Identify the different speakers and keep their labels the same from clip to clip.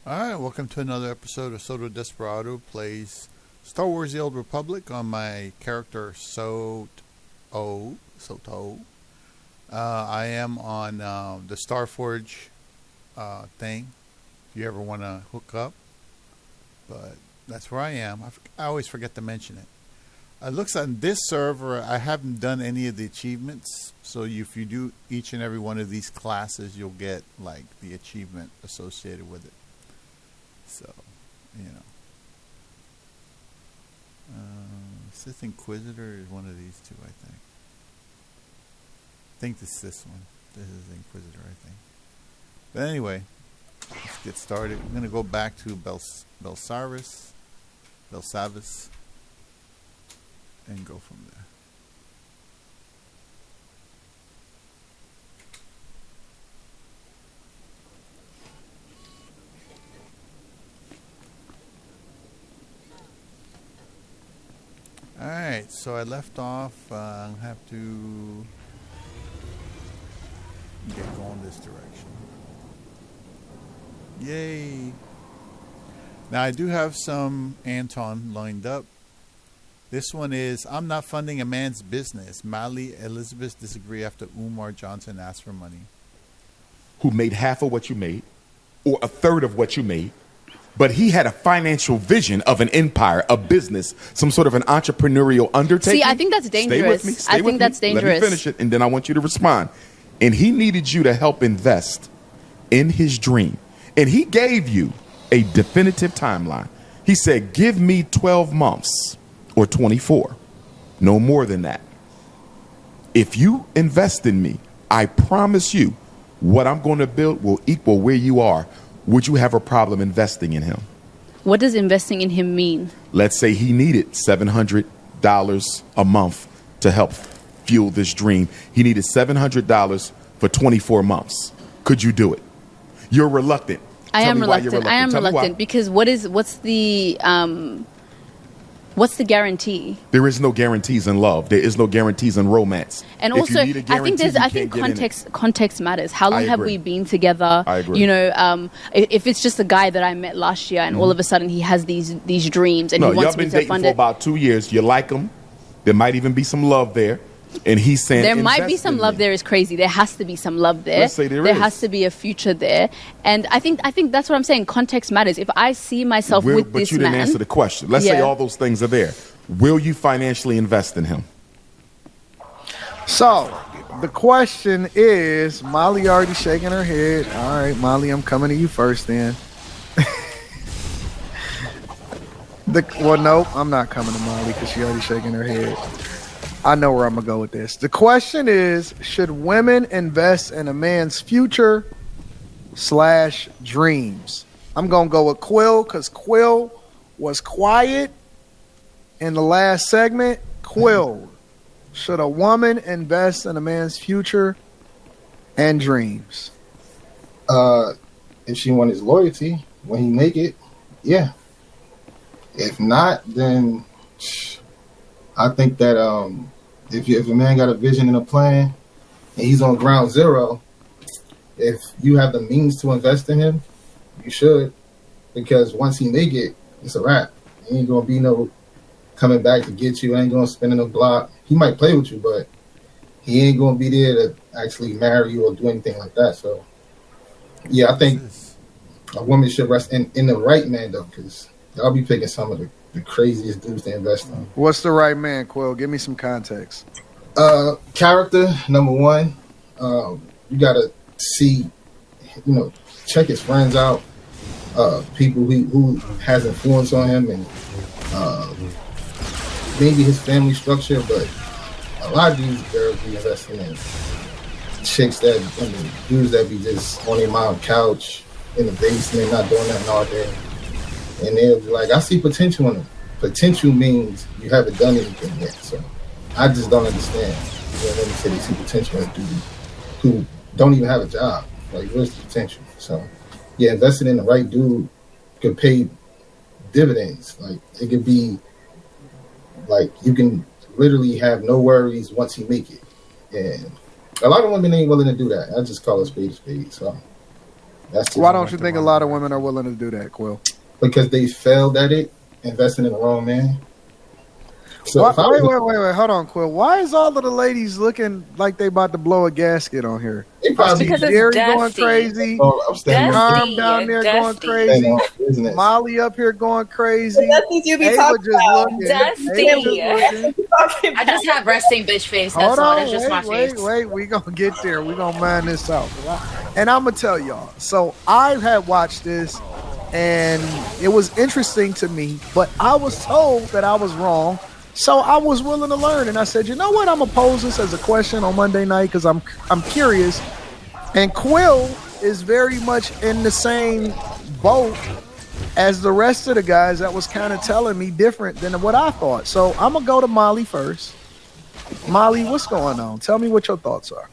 Speaker 1: All right, welcome to another episode of Soto Desperado plays Star Wars: The Old Republic on my character Soto. I am on the Starforge thing. If you ever want to hook up, but that's where I am. I always forget to mention it. It looks on this server I haven't done any of the achievements. So if you do each and every one of these classes, you'll get like the achievement associated with it. So, Sith Inquisitor is one of these two, I think. I think this is this one. This is the Inquisitor, I think. But anyway, let's get started. We're going to go back to Belsavis, and go from there. Alright, so I left off. I'll have to get going this direction. Yay! Now I do have some Anton lined up. This one is, I'm not funding a man's business. Mally Elizabeth disagree after Umar Johnson asked for money.
Speaker 2: Who made half of what you made, or a third of what you made, but he had a financial vision of an empire, a business, some sort of an entrepreneurial undertaking.
Speaker 3: See, I think that's dangerous.
Speaker 2: Stay with me.
Speaker 3: I think that's dangerous.
Speaker 2: Let me finish it, and then I want you to respond. And he needed you to help invest in his dream. And he gave you a definitive timeline. He said, give me 12 months or 24. No more than that. If you invest in me, I promise you what I'm going to build will equal where you are. Would you have a problem investing in him?
Speaker 3: What does investing in him mean?
Speaker 2: Let's say he needed $700 a month to help fuel this dream. He needed $700 for 24 months. Could you do it? You're reluctant.
Speaker 3: I am reluctant because what's the guarantee?
Speaker 2: There is no guarantees in love. There is no guarantees in romance.
Speaker 3: And also, I think context matters. How long have we been together?
Speaker 2: I agree.
Speaker 3: If it's just a guy that I met last year and all of a sudden he has these dreams and he wants me to fund it.
Speaker 2: Y'all been dating for about 2 years. You like him. There might even be some love there. And he's saying
Speaker 3: there might be some love there is crazy. There has to be some love there.
Speaker 2: Let's say there
Speaker 3: has to be a future there. And I think that's what I'm saying. Context matters. If I see myself with this man.
Speaker 2: But you didn't answer the question. Let's say all those things are there. Will you financially invest in him?
Speaker 4: So, the question is, Molly already shaking her head. All right, Molly, I'm coming to you first then. No, I'm not coming to Molly because she already shaking her head. I know where I'm going to go with this. The question is, should women invest in a man's future / dreams? I'm going to go with Quill because Quill was quiet in the last segment. Quill, should a woman invest in a man's future and dreams?
Speaker 5: If she wants his loyalty when he make it, yeah. If not, then I think that if a man got a vision and a plan and he's on ground zero, if you have the means to invest in him, you should, because once he make it, it's a wrap. He ain't gonna be no coming back to get you. Ain't gonna spin in a block. He might play with you, but he ain't gonna be there to actually marry you or do anything like that. So, yeah, I think a woman should rest in the right man though, because y'all be picking some of the craziest dudes to invest in.
Speaker 4: What's the right man, Quill? Give me some context.
Speaker 5: Character, number one. You gotta see, check his friends out, people who has influence on him, and maybe his family structure. But a lot of these girls be investing in chicks dudes that be just on their mom's couch in the basement, not doing nothing all day. And they'll be like, I see potential in them. Potential means you haven't done anything yet. So I just don't understand when women say they see potential in dudes who don't even have a job. Like, where's the potential? So, yeah, investing in the right dude could pay dividends. Like, it could be, like, you can literally have no worries once you make it. And a lot of women ain't willing to do that. I just call it spade a spade. So, That's
Speaker 4: Why
Speaker 5: just
Speaker 4: don't you think a lot of women are willing to do that, Quill?
Speaker 5: because they failed at it, investing in the wrong man. So if I
Speaker 4: Wait,
Speaker 5: was,
Speaker 4: hold on, Quill. Why is all of the ladies looking like they about to blow a gasket on here?
Speaker 5: they
Speaker 4: I see
Speaker 5: probably
Speaker 3: Because it's
Speaker 4: Jerry going
Speaker 3: dusty.
Speaker 4: crazy.
Speaker 5: I'm standing on
Speaker 4: Tom down there going
Speaker 3: Dusty.
Speaker 4: crazy.
Speaker 5: business.
Speaker 4: Molly up here going crazy.
Speaker 6: That's what you be
Speaker 4: Ava
Speaker 6: talking
Speaker 4: just
Speaker 6: about.
Speaker 4: looking.
Speaker 3: Dusty.
Speaker 4: Ava just looking.
Speaker 7: I just have resting bitch face. That's
Speaker 4: Hold
Speaker 7: all.
Speaker 4: on,
Speaker 7: That's just my face.
Speaker 4: wait. We gonna get there. We gonna man this out. And I'm gonna tell y'all. So I had watched this, and it was interesting to me. But I was told that I was wrong, so I was willing to learn. And I said, you know what? I'm gonna pose this as a question on Monday night because I'm curious. And Quill is very much in the same boat as the rest of the guys that was kind of telling me different than what I thought. So I'm gonna go to Molly first. Molly, what's going on? Tell me what your thoughts are.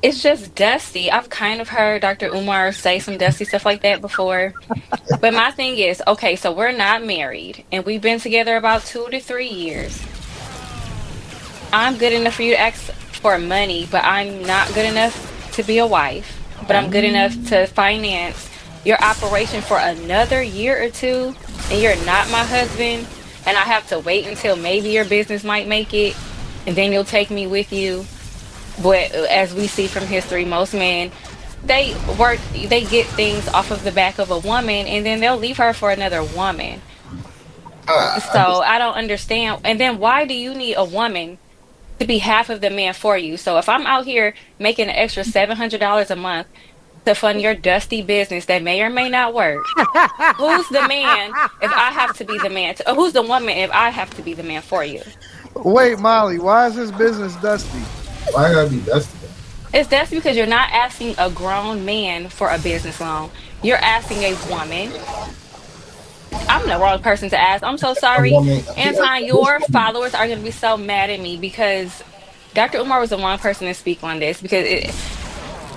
Speaker 8: It's just dusty. I've kind of heard Dr. Umar say some dusty stuff like that before. But my thing is, okay, so we're not married and we've been together about 2 to 3 years. I'm good enough for you to ask for money, but I'm not good enough to be a wife. But I'm good enough to finance your operation for another year or two, and you're not my husband, and I have to wait until maybe your business might make it, and then you'll take me with you. But as we see from history, most men, they get things off of the back of a woman, and then they'll leave her for another woman. So I don't understand. And then why do you need a woman to be half of the man for you? So if I'm out here making an extra $700 a month to fund your dusty business that may or may not work, who's the man if I have to be the man? Who's the woman if I have to be the man for you?
Speaker 4: Wait, Molly, why is this business dusty?
Speaker 5: Why I gotta be dusty?
Speaker 8: It's dusty because you're not asking a grown man for a business loan. You're asking a woman. I'm the wrong person to ask. I'm so sorry. Anton, your followers are going to be so mad at me because Dr. Umar was the one person to speak on this because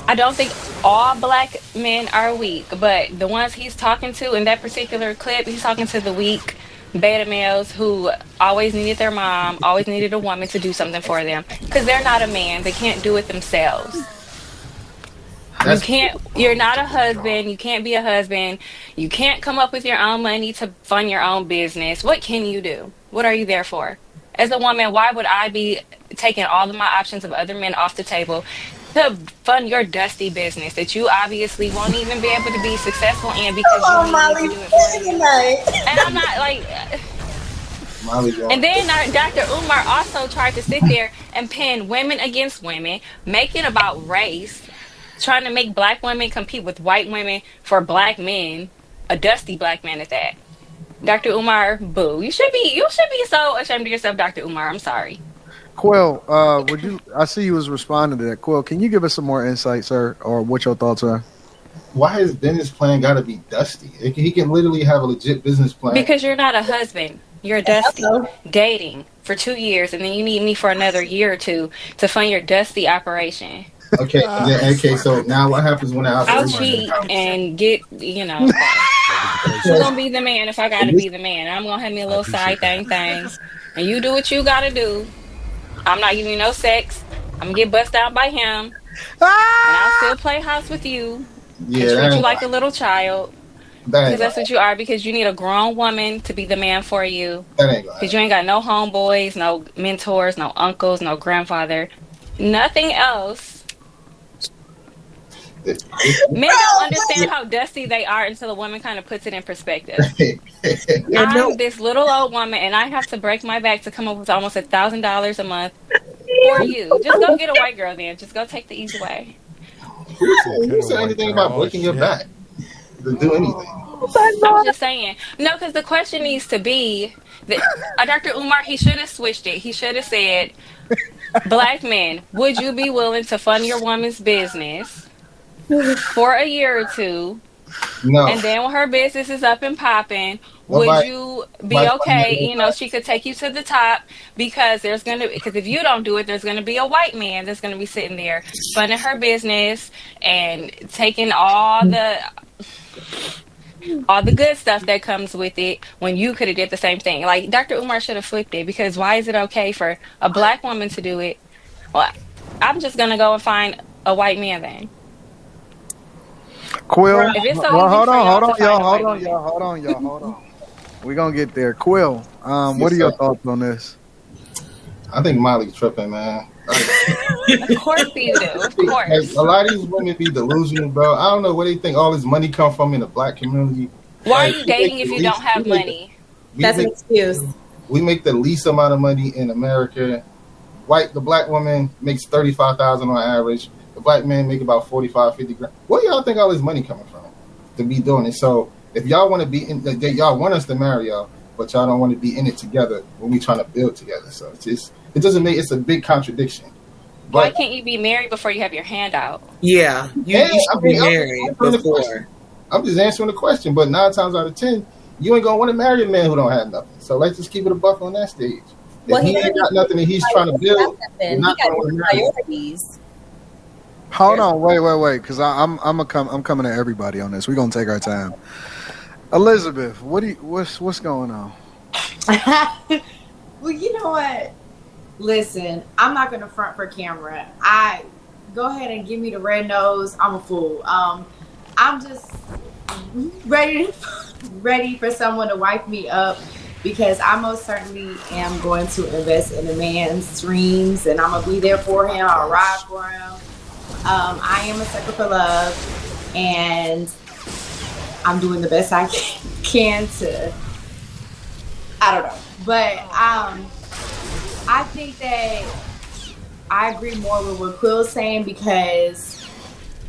Speaker 8: I don't think all black men are weak, but the ones he's talking to in that particular clip, he's talking to the weak beta males who always needed their mom, always needed a woman to do something for them because they're not a man. They can't do it themselves. You're not a husband. You can't be a husband. You can't come up with your own money to fund your own business. What can you do? What are you there for? As a woman, why would I be taking all of my options of other men off the table to fund your dusty business that you obviously won't even be able to be successful in because
Speaker 6: Come on,
Speaker 8: you
Speaker 6: Molly.
Speaker 8: need to do it for you?
Speaker 6: Tonight.
Speaker 8: And I'm not like... And then Dr. Umar also tried to sit there and pin women against women, make it about race, trying to make black women compete with white women for black men, a dusty black man at that. Dr. Umar, boo. You should be so ashamed of yourself, Dr. Umar. I'm sorry.
Speaker 4: Quill, I see you was responding to that. Quill, can you give us some more insight, sir, or what your thoughts are?
Speaker 5: Why his business plan gotta be dusty? He can literally have a legit business plan.
Speaker 8: Because you're not a husband. You're dusty. Dating for 2 years, and then you need me for another year or two to fund your dusty operation.
Speaker 5: Okay, so now what happens when
Speaker 8: I'll cheat and get, Who's gonna be the man if I gotta be the man? I'm gonna have me a little side thing, and you do what you gotta do. I'm not giving you no sex. I'm gonna get bust out by him, and I'll still play house with you.
Speaker 5: Yeah,
Speaker 8: and treat you like a little child. Because that's what you are. Because you need a grown woman to be the man for you. Because you ain't got no homeboys, no mentors, no uncles, no grandfather, nothing else. Men don't understand how dusty they are until a woman kind of puts it in perspective. I'm this little old woman, and I have to break my back to come up with almost $1,000 a month for you. Just go get a white girl then. Just go take the easy way.
Speaker 5: Who said anything about breaking your back to do anything?
Speaker 8: I'm just saying. No, because the question needs to be that Dr. Umar, he should have switched it. He should have said, black men, would you be willing to fund your woman's business for a year or two?
Speaker 5: No.
Speaker 8: And then when her business is up and popping, would you be okay? She could take you to the top because if you don't do it, there's gonna be a white man that's gonna be sitting there funding her business and taking all the good stuff that comes with it when you could have did the same thing. Like Dr. Umar should have flipped it because why is it okay for a black woman to do it? Well, I'm just gonna go and find a white man then.
Speaker 4: Quill.
Speaker 8: If it's so
Speaker 4: Well,
Speaker 8: easy
Speaker 4: hold
Speaker 8: for
Speaker 4: on,
Speaker 8: y'all
Speaker 4: hold
Speaker 8: to
Speaker 4: on,
Speaker 8: find
Speaker 4: y'all,
Speaker 8: a
Speaker 4: hold
Speaker 8: white
Speaker 4: on,
Speaker 8: man.
Speaker 4: y'all, hold on, y'all, hold on. We're gonna get there. Quill, what are your thoughts on this?
Speaker 5: I think Molly's tripping, man.
Speaker 8: Of course you do. Of
Speaker 5: Like,
Speaker 8: course.
Speaker 5: a lot of these women be delusional, bro. I don't know where they think all this money come from in the black community.
Speaker 8: Why are
Speaker 5: Like,
Speaker 8: you dating if you don't have money?
Speaker 5: we
Speaker 7: That's an
Speaker 5: make
Speaker 7: excuse.
Speaker 5: we make the least amount of money in America. The black woman makes 35,000 on average. The black man make about 45, 50 grand. Where y'all think all this money coming from to be doing it? So if y'all want to be in, y'all want us to marry y'all, but y'all don't want to be in it together when we trying to build together. So it doesn't make, it's a big contradiction.
Speaker 8: Why
Speaker 5: But
Speaker 8: can't you be married before you have your hand out?
Speaker 6: Yeah, you should be married before.
Speaker 5: I'm just answering the question. But 9 times out of 10, you ain't gonna want to marry a man who don't have nothing. So let's just keep it a buck on that stage.
Speaker 7: Well,
Speaker 5: If he ain't got nothing and he's trying to build,
Speaker 7: He
Speaker 5: you're not
Speaker 7: got
Speaker 5: gonna want to
Speaker 7: different
Speaker 5: marry him.
Speaker 7: priorities.
Speaker 4: Hold on, wait, because I'm coming to everybody on this. We're gonna take our time. Elizabeth, what's going on?
Speaker 9: Well, you know what? Listen, I'm not gonna front for camera. I go ahead and give me the red nose. I'm a fool. I'm just ready for someone to wipe me up because I most certainly am going to invest in a man's dreams and I'm gonna be there for him. I'll ride for him. I am a sucker for love, and I'm doing the best I can to. I don't know, but I think that I agree more with what Quill's saying because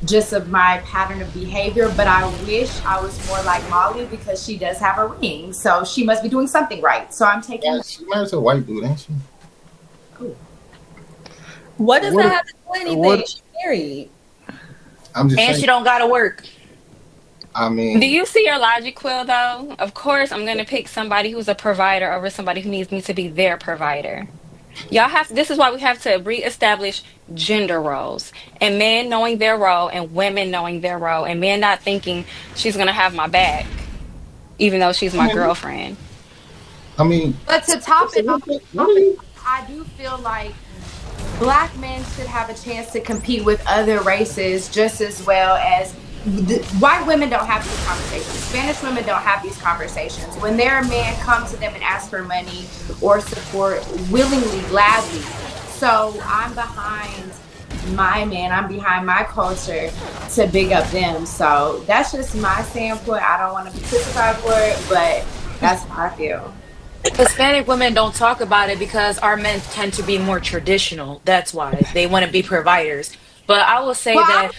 Speaker 9: just of my pattern of behavior, but I wish I was more like Molly because she does have a ring, so she must be doing something right. So I'm taking.
Speaker 5: Yeah, she married to a white dude, ain't she?
Speaker 7: What does
Speaker 4: What-
Speaker 7: that have to do with anything?
Speaker 4: what-
Speaker 7: She's married.
Speaker 5: I'm just
Speaker 7: And
Speaker 5: saying.
Speaker 7: she don't gotta work.
Speaker 5: I mean,
Speaker 8: Do you see your logic, Quill, though? Of course, I'm going to pick somebody who's a provider over somebody who needs me to be their provider. This is why we have to reestablish gender roles and men knowing their role and women knowing their role and men not thinking she's going to have my back, even though she's my girlfriend.
Speaker 5: I mean,
Speaker 9: But to top it off,
Speaker 5: what are you?
Speaker 9: I do feel like Black men should have a chance to compete with other races just as well as white women don't have these conversations. Spanish women don't have these conversations. When their man comes to them and asks for money or support willingly, gladly. So I'm behind my man. I'm behind my culture to big up them. So that's just my standpoint. I don't want to be crucified for it, but that's how I feel.
Speaker 7: Hispanic women don't talk about it because our men tend to be more traditional. That's why they want to be providers. But I will say that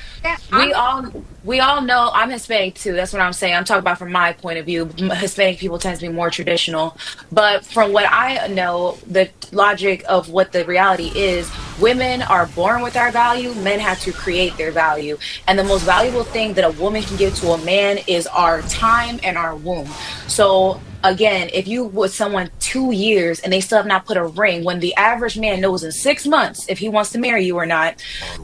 Speaker 7: we all know I'm Hispanic too. That's what I'm saying. I'm talking about from my point of view. Hispanic people tend to be more traditional. But from what I know, the logic of what the reality is, women are born with our value. Men have to create their value. And the most valuable thing that a woman can give to a man is our time and our womb. So again, if you with someone 2 years and they still have not put a ring, when the average man knows in 6 months if he wants to marry you or not,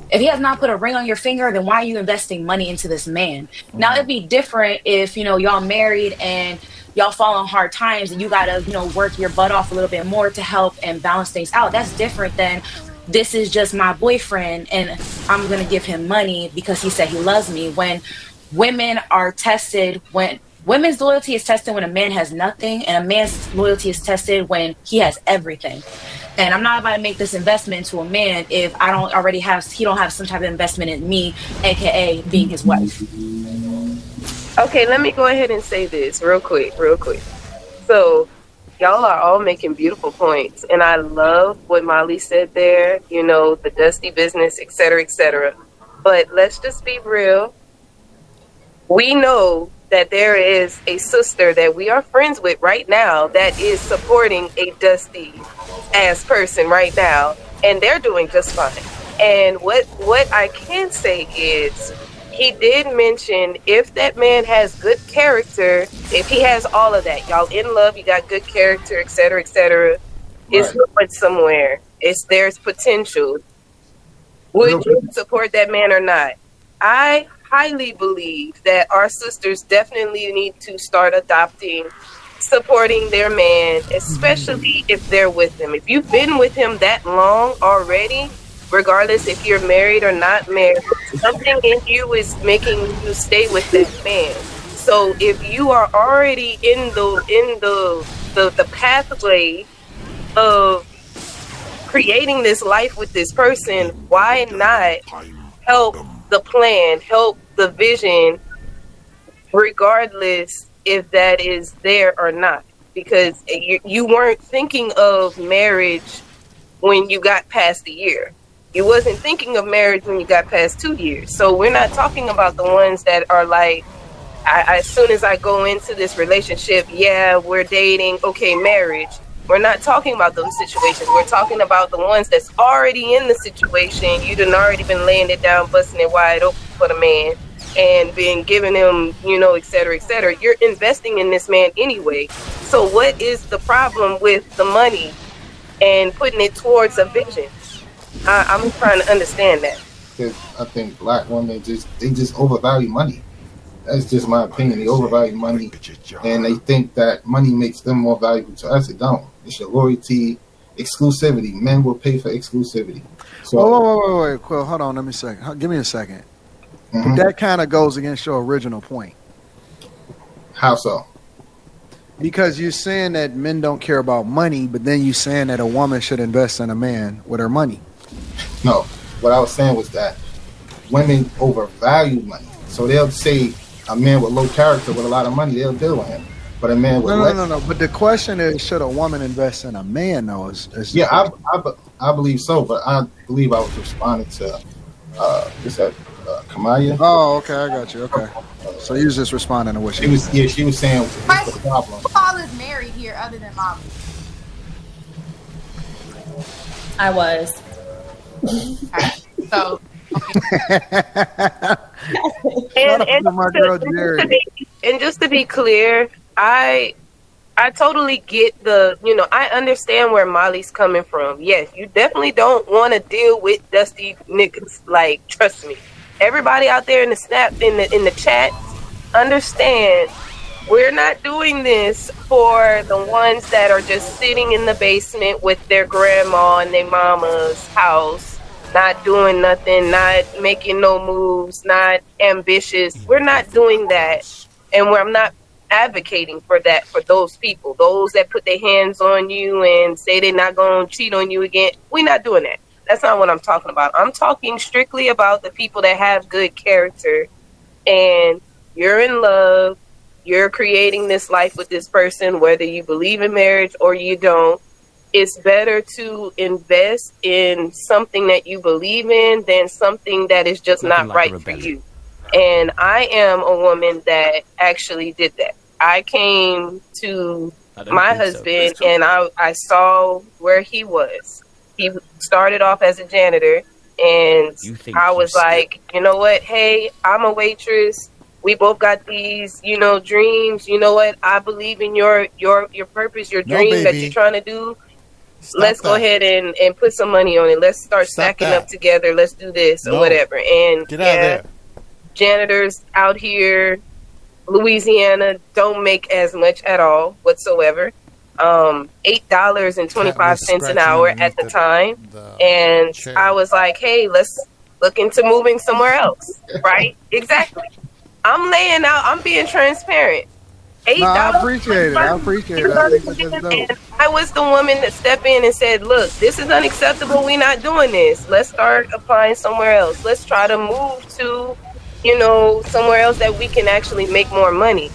Speaker 7: if he has not put a ring on your finger, then why are you investing money into this man? Now it'd be different if, y'all married and y'all fall on hard times and you gotta, work your butt off a little bit more to help and balance things out. That's different than this is just my boyfriend and I'm gonna give him money because he said he loves me. When women are tested, when women's loyalty is tested when a man has nothing, and a man's loyalty is tested when he has everything. And I'm not about to make this investment into a man if he don't have some type of investment in me, aka being his wife.
Speaker 10: Okay, let me go ahead and say this real quick. So, y'all are all making beautiful points, and I love what Molly said there, the dusty business, et cetera, et cetera. But let's just be real. We know that there is a sister that we are friends with right now that is supporting a dusty ass person right now, and they're doing just fine. And what I can say is he did mention if that man has good character, if he has all of that, y'all in love, you got good character, et cetera, it's going somewhere. There's potential. Would you support that man or not? I highly believe that our sisters definitely need to start supporting their man, especially if they're with him. If you've been with him that long already, regardless if you're married or not married, something in you is making you stay with that man. So if you are already in the pathway of creating this life with this person, why not help the plan, help the vision, regardless if that is there or not? Because you weren't thinking of marriage when you got past a year. You wasn't thinking of marriage when you got past 2 years. So we're not talking about the ones that are like, as soon as I go into this relationship, yeah, we're dating, okay, marriage. We're not talking about those situations. We're talking about the ones that's already in the situation. You done already been laying it down, busting it wide open for the man, and been giving him, et cetera, et cetera. You're investing in this man anyway. So what is the problem with the money and putting it towards a vision? I'm trying to understand that.
Speaker 5: Because I think black women just overvalue money. That's just my opinion. They overvalue money, and they think that money makes them more valuable to us. It don't. It's your loyalty, exclusivity. Men will pay for exclusivity. So,
Speaker 4: wait, Quill, hold on. Let me give me a second. But that kind of goes against your original point.
Speaker 5: How so?
Speaker 4: Because you're saying that men don't care about money, but then you're saying that a woman should invest in a man with her money.
Speaker 5: No, what I was saying was that women overvalue money. So they'll say a man with low character with a lot of money, they'll deal with him. But a man with
Speaker 4: no. But the question is, should a woman invest in a man? Though,
Speaker 5: I believe so. But I believe I was responding to Kamaya.
Speaker 4: Oh, okay, I got you. Okay, so you was just responding to what she was.
Speaker 5: Yeah, she was saying what's the problem.
Speaker 9: Who all is married here other than Mom?
Speaker 11: I was.
Speaker 9: So.
Speaker 10: And just to be clear, I totally get I understand where Molly's coming from. Yes, you definitely don't want to deal with dusty niggas. Like, trust me. Everybody out there in the chat, understand we're not doing this for the ones that are just sitting in the basement with their grandma and their mama's house, not doing nothing, not making no moves, not ambitious. We're not doing that. And I'm not advocating for that for those people, those that put their hands on you and say they're not going to cheat on you again. We're not doing that. That's not what I'm talking about. I'm talking strictly about the people that have good character, and you're in love. You're creating this life with this person, whether you believe in marriage or you don't. It's better to invest in something that you believe in than something that is just not right for you. And I am a woman that actually did that. I came to my husband and I saw where he was. He started off as a janitor, and I was like, you know what? Hey, I'm a waitress. We both got these, dreams. You know what? I believe in your purpose, your dream that you're trying to do. Let's go ahead and put some money on it. Let's start stacking up together. Let's do this or whatever. And
Speaker 1: get out of there.
Speaker 10: Janitors out here, Louisiana, don't make as much at all whatsoever. $8.25 an hour at the time. And I was like, hey, let's look into moving somewhere else. Right? Exactly. I'm laying out, I'm being transparent. $8.
Speaker 4: No, I appreciate it. I
Speaker 10: was the woman that stepped in and said, look, this is unacceptable. We're not doing this. Let's start applying somewhere else. Let's try to move to, somewhere else that we can actually make more money.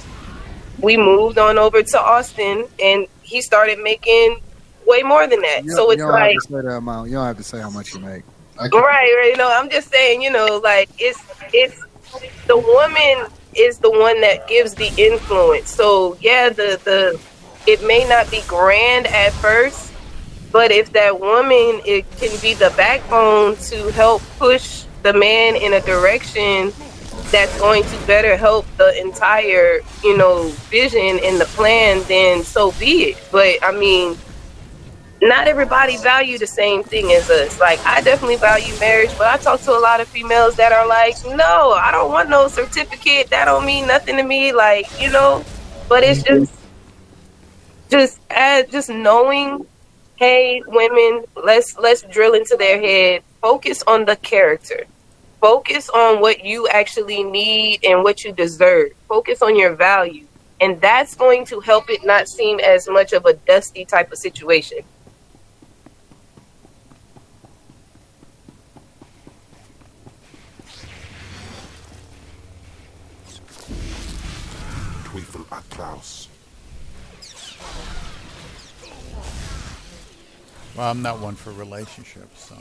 Speaker 10: We moved on over to Austin, and he started making way more than that. So it's like,
Speaker 4: have to say that amount. You don't have to say how much you make.
Speaker 10: Right. I'm just saying, it's the woman is the one that gives the influence. So yeah, it may not be grand at first, but if that woman, it can be the backbone to help push the man in a direction that's going to better help the entire, vision and the plan, then so be it. But I mean, not everybody value the same thing as us. Like, I definitely value marriage, but I talk to a lot of females that are like, no, I don't want no certificate. That don't mean nothing to me. Like, but it's just knowing, hey, women, let's drill into their head. Focus on the character. Focus on what you actually need and what you deserve. Focus on your value. And that's going to help it not seem as much of a dusty type of situation.
Speaker 1: Well, I'm not one for relationships, so.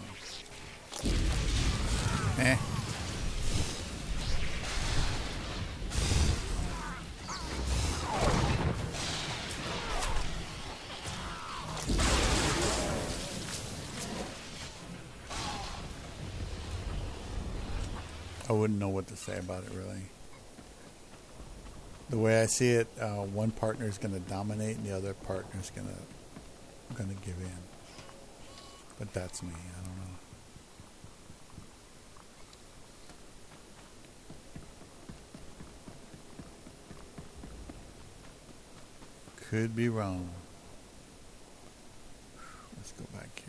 Speaker 1: Eh. I wouldn't know what to say about it, really. The way I see it, one partner is going to dominate and the other partner is going to give in. But that's me. I don't know. Could be wrong. Let's go back here.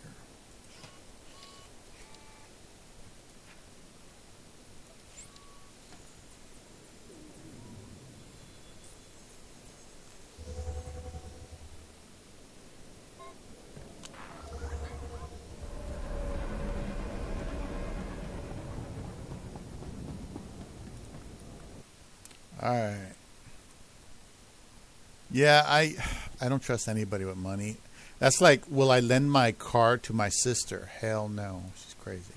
Speaker 1: All right. Yeah, I don't trust anybody with money. That's like, will I lend my car to my sister? Hell no. She's crazy.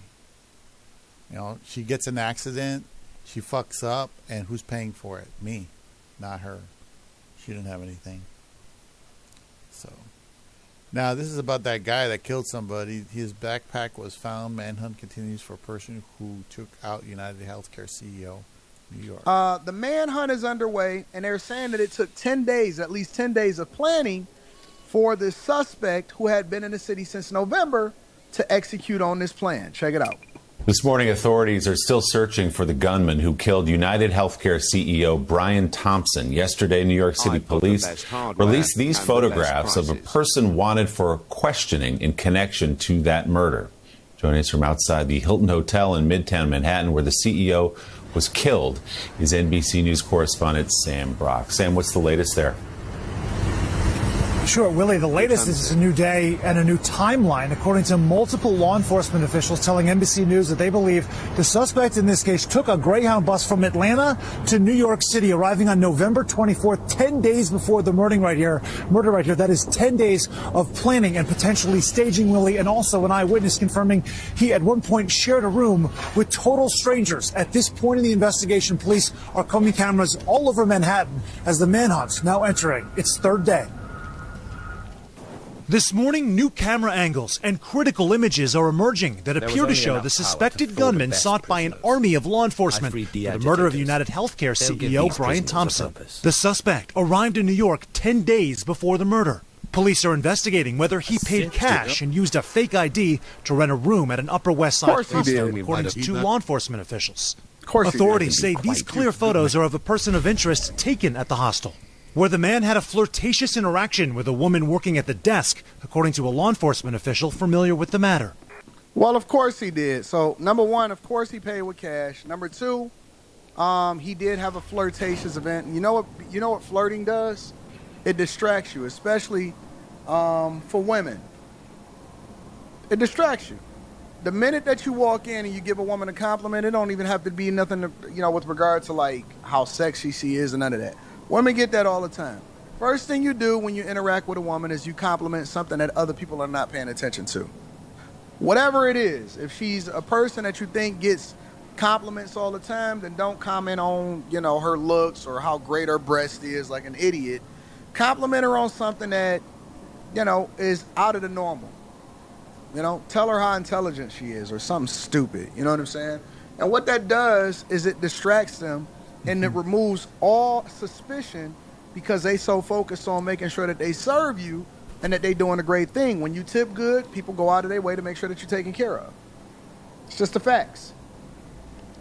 Speaker 1: You know, she gets an accident, she fucks up, and who's paying for it? Me, not her. She didn't have anything. So, now this is about that guy that killed somebody. His backpack was found. Manhunt continues for a person who took out United Healthcare CEO. New York.
Speaker 4: The manhunt is underway, and they're saying that it took 10 days, at least 10 days of planning for the suspect who had been in the city since November to execute on this plan. Check it out.
Speaker 12: This morning, authorities are still searching for the gunman who killed United Healthcare CEO Brian Thompson. Yesterday, New York City police released these photographs of a person wanted for questioning in connection to that murder. Joining us from outside the Hilton Hotel in Midtown Manhattan, where the CEO was killed, is NBC News correspondent Sam Brock. Sam, what's the latest there?
Speaker 13: Sure, Willie. The latest is a new day and a new timeline, according to multiple law enforcement officials telling NBC News that they believe the suspect in this case took a Greyhound bus from Atlanta to New York City, arriving on November 24th, 10 days before the murder right here. That is 10 days of planning and potentially staging, Willie, and also an eyewitness confirming he at one point shared a room with total strangers. At this point in the investigation, police are combing cameras all over Manhattan as the manhunt now entering its third day. This morning, new camera angles and critical images are emerging that appear to show the suspected gunman sought by an army of law enforcement for the murder of United Healthcare CEO Brian Thompson. The suspect arrived in New York 10 days before the murder. Police are investigating whether he paid cash and used a fake ID to rent a room at an Upper West Side hostel, according to two law enforcement officials. Authorities say these clear photos are of a person of interest taken at the hostel, where the man had a flirtatious interaction with a woman working at the desk, according to a law enforcement official familiar with the matter.
Speaker 4: Well, of course he did. So, number one, of course he paid with cash. Number two, he did have a flirtatious event. You know what flirting does? It distracts you, especially for women. It distracts you. The minute that you walk in and you give a woman a compliment, it don't even have to be nothing to, with regard to like how sexy she is and none of that. Women get that all the time. First thing you do when you interact with a woman is you compliment something that other people are not paying attention to. Whatever it is, if she's a person that you think gets compliments all the time, then don't comment on, her looks or how great her breast is like an idiot. Compliment her on something that, is out of the normal. Tell her how intelligent she is or something stupid. You know what I'm saying? And what that does is it distracts them and it removes all suspicion because they so focused on making sure that they serve you and that they doing a great thing. When you tip good, people go out of their way to make sure that you're taken care of. It's just the facts.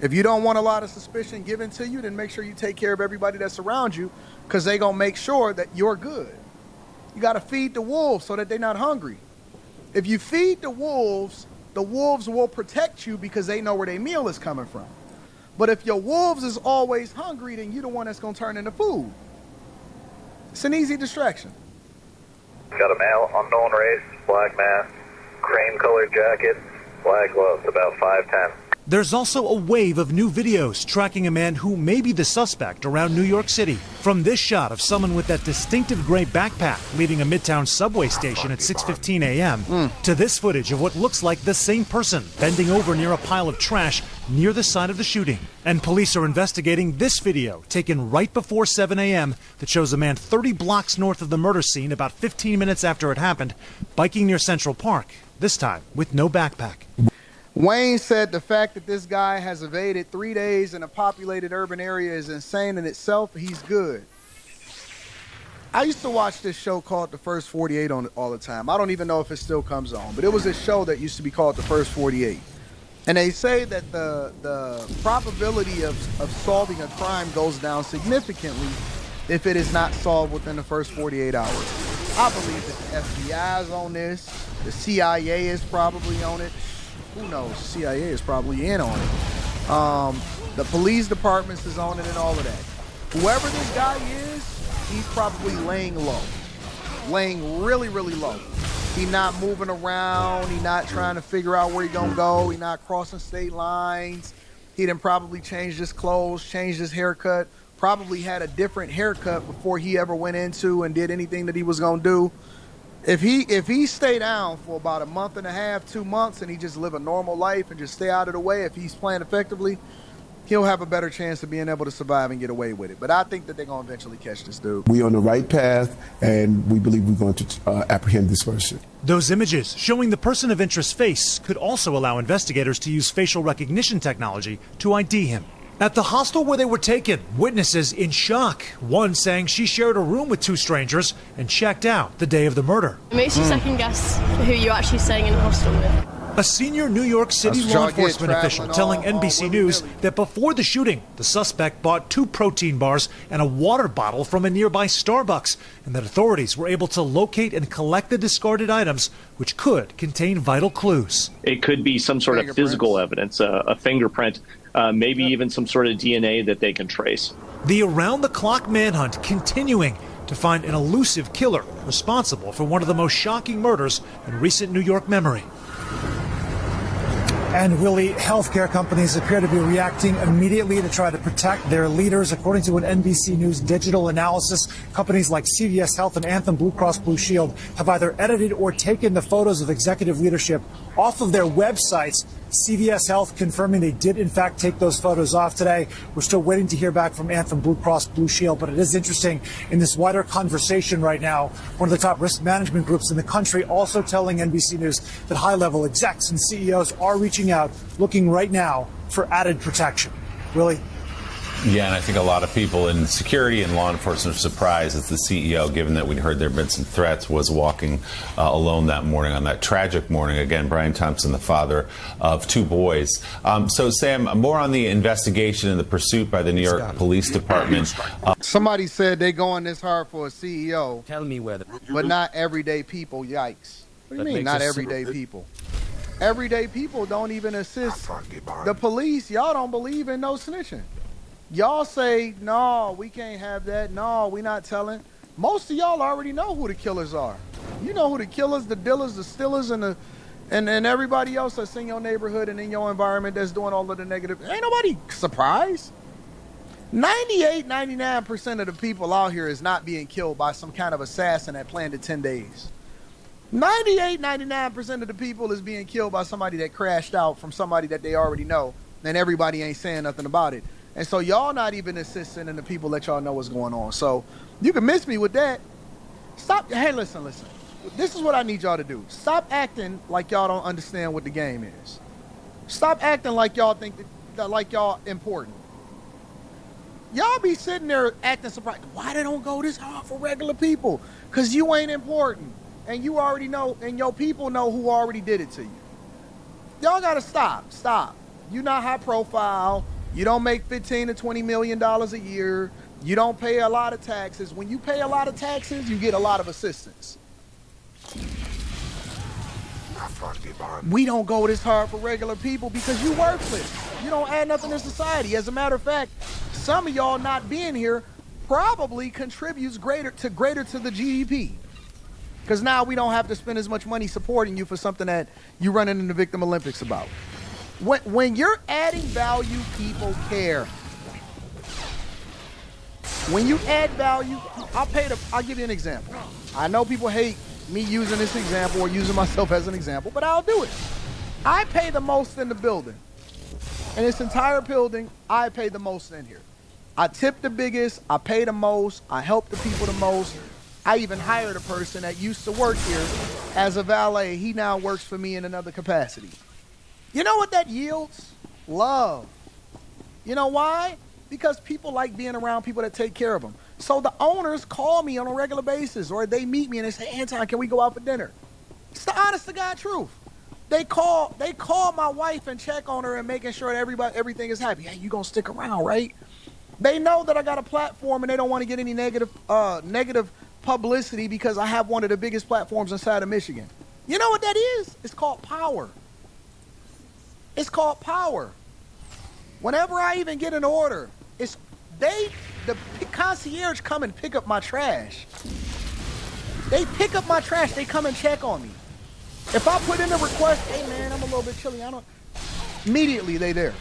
Speaker 4: If you don't want a lot of suspicion given to you, then make sure you take care of everybody that's around you because they going to make sure that you're good. You got to feed the wolves so that they're not hungry. If you feed the wolves the wolves will protect you because they know where their meal is coming from. But if your wolves is always hungry, then you're the one that's going to turn into food. It's an easy distraction.
Speaker 14: Got a male, unknown race, black mask, cream-colored jacket, black gloves, about 5'10".
Speaker 13: There's also a wave of new videos tracking a man who may be the suspect around New York City. From this shot of someone with that distinctive gray backpack leaving a Midtown subway station at 6:15 a.m. to this footage of what looks like the same person bending over near a pile of trash near the site of the shooting. And police are investigating this video taken right before 7 a.m. that shows a man 30 blocks north of the murder scene about 15 minutes after it happened, biking near Central Park, this time with no backpack.
Speaker 4: Wayne said the fact that this guy has evaded 3 days in a populated urban area is insane in itself. He's good. I used to watch this show called The First 48 on all the time. I don't even know if it still comes on, but it was a show that used to be called The First 48. And they say that the probability of solving a crime goes down significantly if it is not solved within the first 48 hours. I believe that the FBI is on this. The CIA is probably on it. Who knows? CIA is probably in on it. The police departments is on it and all of that. Whoever this guy is, he's probably laying low. Laying really, really low. He not moving around. He not trying to figure out where he gonna go. He not crossing state lines. He done probably changed his clothes, changed his haircut, probably had a different haircut before he ever went into and did anything that he was gonna do. If he stay down for about a month and a half, 2 months, and he just live a normal life and just stay out of the way, if he's playing effectively, he'll have a better chance of being able to survive and get away with it. But I think that they're going to eventually catch this dude.
Speaker 15: We're on the right path, and we believe we're going to apprehend this person.
Speaker 13: Those images showing the person of interest's face could also allow investigators to use facial recognition technology to ID him. At the hostel where they were taken, witnesses in shock. One saying she shared a room with two strangers and checked out the day of the murder.
Speaker 16: It makes you second guess who you're actually staying in a hostel with.
Speaker 13: A senior New York City law enforcement official telling NBC News that before the shooting, the suspect bought 2 protein bars and a water bottle from a nearby Starbucks, and that authorities were able to locate and collect the discarded items, which could contain vital clues.
Speaker 17: It could be some sort of physical evidence, a fingerprint, maybe even some sort of DNA that they can trace.
Speaker 13: The around-the-clock manhunt continuing to find an elusive killer responsible for one of the most shocking murders in recent New York memory.
Speaker 18: And Willie, healthcare companies appear to be reacting immediately to try to protect their leaders. According to an NBC News digital analysis, companies like CVS Health and Anthem Blue Cross Blue Shield have either edited or taken the photos of executive leadership off of their websites. CVS Health confirming they did, in fact, take those photos off today. We're still waiting to hear back from Anthem Blue Cross Blue Shield, but it is interesting in this wider conversation right now. One of the top risk management groups in the country also telling NBC News that high-level execs and CEOs are reaching out, looking right now for added protection. Willie?
Speaker 12: Yeah, and I think a lot of people in security and law enforcement are surprised as the CEO, given that we'd heard there had been some threats, was walking alone that morning, on that tragic morning. Again, Brian Thompson, the father of 2 boys. So, Sam, more on the investigation and the pursuit by the New York Police Department.
Speaker 4: Somebody said they going this hard for a CEO.
Speaker 19: Tell me whether.
Speaker 4: But not everyday people. Yikes. What do you mean, not everyday people? Everyday people don't even assist the police. Y'all don't believe in no snitching. Y'all say, no, we can't have that. No, we not telling. Most of y'all already know who the killers are. You know who the killers, the dealers, the stealers, and everybody else that's in your neighborhood and in your environment that's doing all of the negative. Ain't nobody surprised. 98, 99% of the people out here is not being killed by some kind of assassin that planned it 10 days. 98, 99% of the people is being killed by somebody that crashed out from somebody that they already know, and everybody ain't saying nothing about it. And so y'all not even assisting in the people that y'all know what's going on. So you can miss me with that. Stop. Hey, listen. This is what I need y'all to do. Stop acting like y'all don't understand what the game is. Stop acting like y'all think that like y'all important. Y'all be sitting there acting surprised. Why they don't go this hard for regular people? Because you ain't important. And you already know, and your people know who already did it to you. Y'all got to stop. Stop. You're not high profile. You don't make $15 to $20 million a year. You don't pay a lot of taxes. When you pay a lot of taxes, you get a lot of assistance. We don't go this hard for regular people because you worthless. You don't add nothing to society. As a matter of fact, some of y'all not being here probably contributes greater to the GDP. Because now we don't have to spend as much money supporting you for something that you're running in the Victim Olympics about. When you're adding value, people care. When you add value, I'll give you an example. I know people hate me using this example or using myself as an example, but I'll do it. I pay the most in the building. In this entire building, I pay the most in here. I tip the biggest, I pay the most, I help the people the most. I even hired a person that used to work here as a valet. He now works for me in another capacity. You know what that yields? Love. You know why? Because people like being around people that take care of them. So the owners call me on a regular basis, or they meet me and they say, Anton, can we go out for dinner? It's the honest to God truth. They call my wife and check on her and making sure that everything is happy. Hey, you gonna stick around, right? They know that I got a platform and they don't want to get any negative publicity because I have one of the biggest platforms inside of Michigan. You know what that is? It's called power. It's called power. Whenever I even get an order, the concierge come and pick up my trash. They pick up my trash. They come and check on me. If I put in a request, hey man, I'm a little bit chilly. Immediately they there.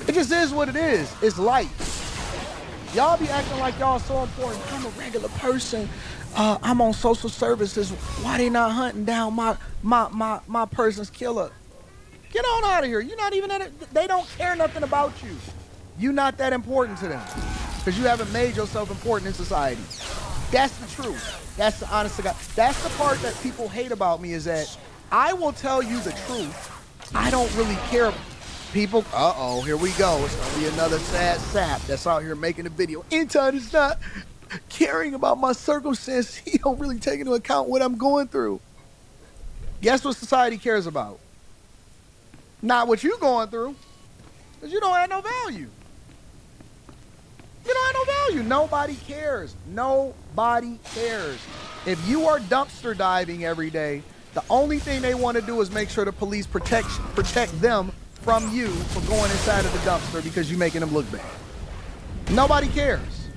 Speaker 4: It just is what it is. It's life. Y'all be acting like y'all so important. I'm a regular person. I'm on social services. Why they not hunting down my person's killer? Get on out of here. You're not even they don't care nothing about you. You're not that important to them because you haven't made yourself important in society. That's the truth. That's the honest to God. That's the part that people hate about me is that I will tell you the truth. I don't really care. People, here we go. It's going to be another sad sap that's out here making a video. Anton is not caring about my circumstances. He don't really take into account what I'm going through. Guess what society cares about? Not what you're going through. Because you don't have no value. You don't have no value. Nobody cares. Nobody cares. If you are dumpster diving every day, the only thing they want to do is make sure the police protect them from you for going inside of the dumpster because you're making them look bad. Nobody cares.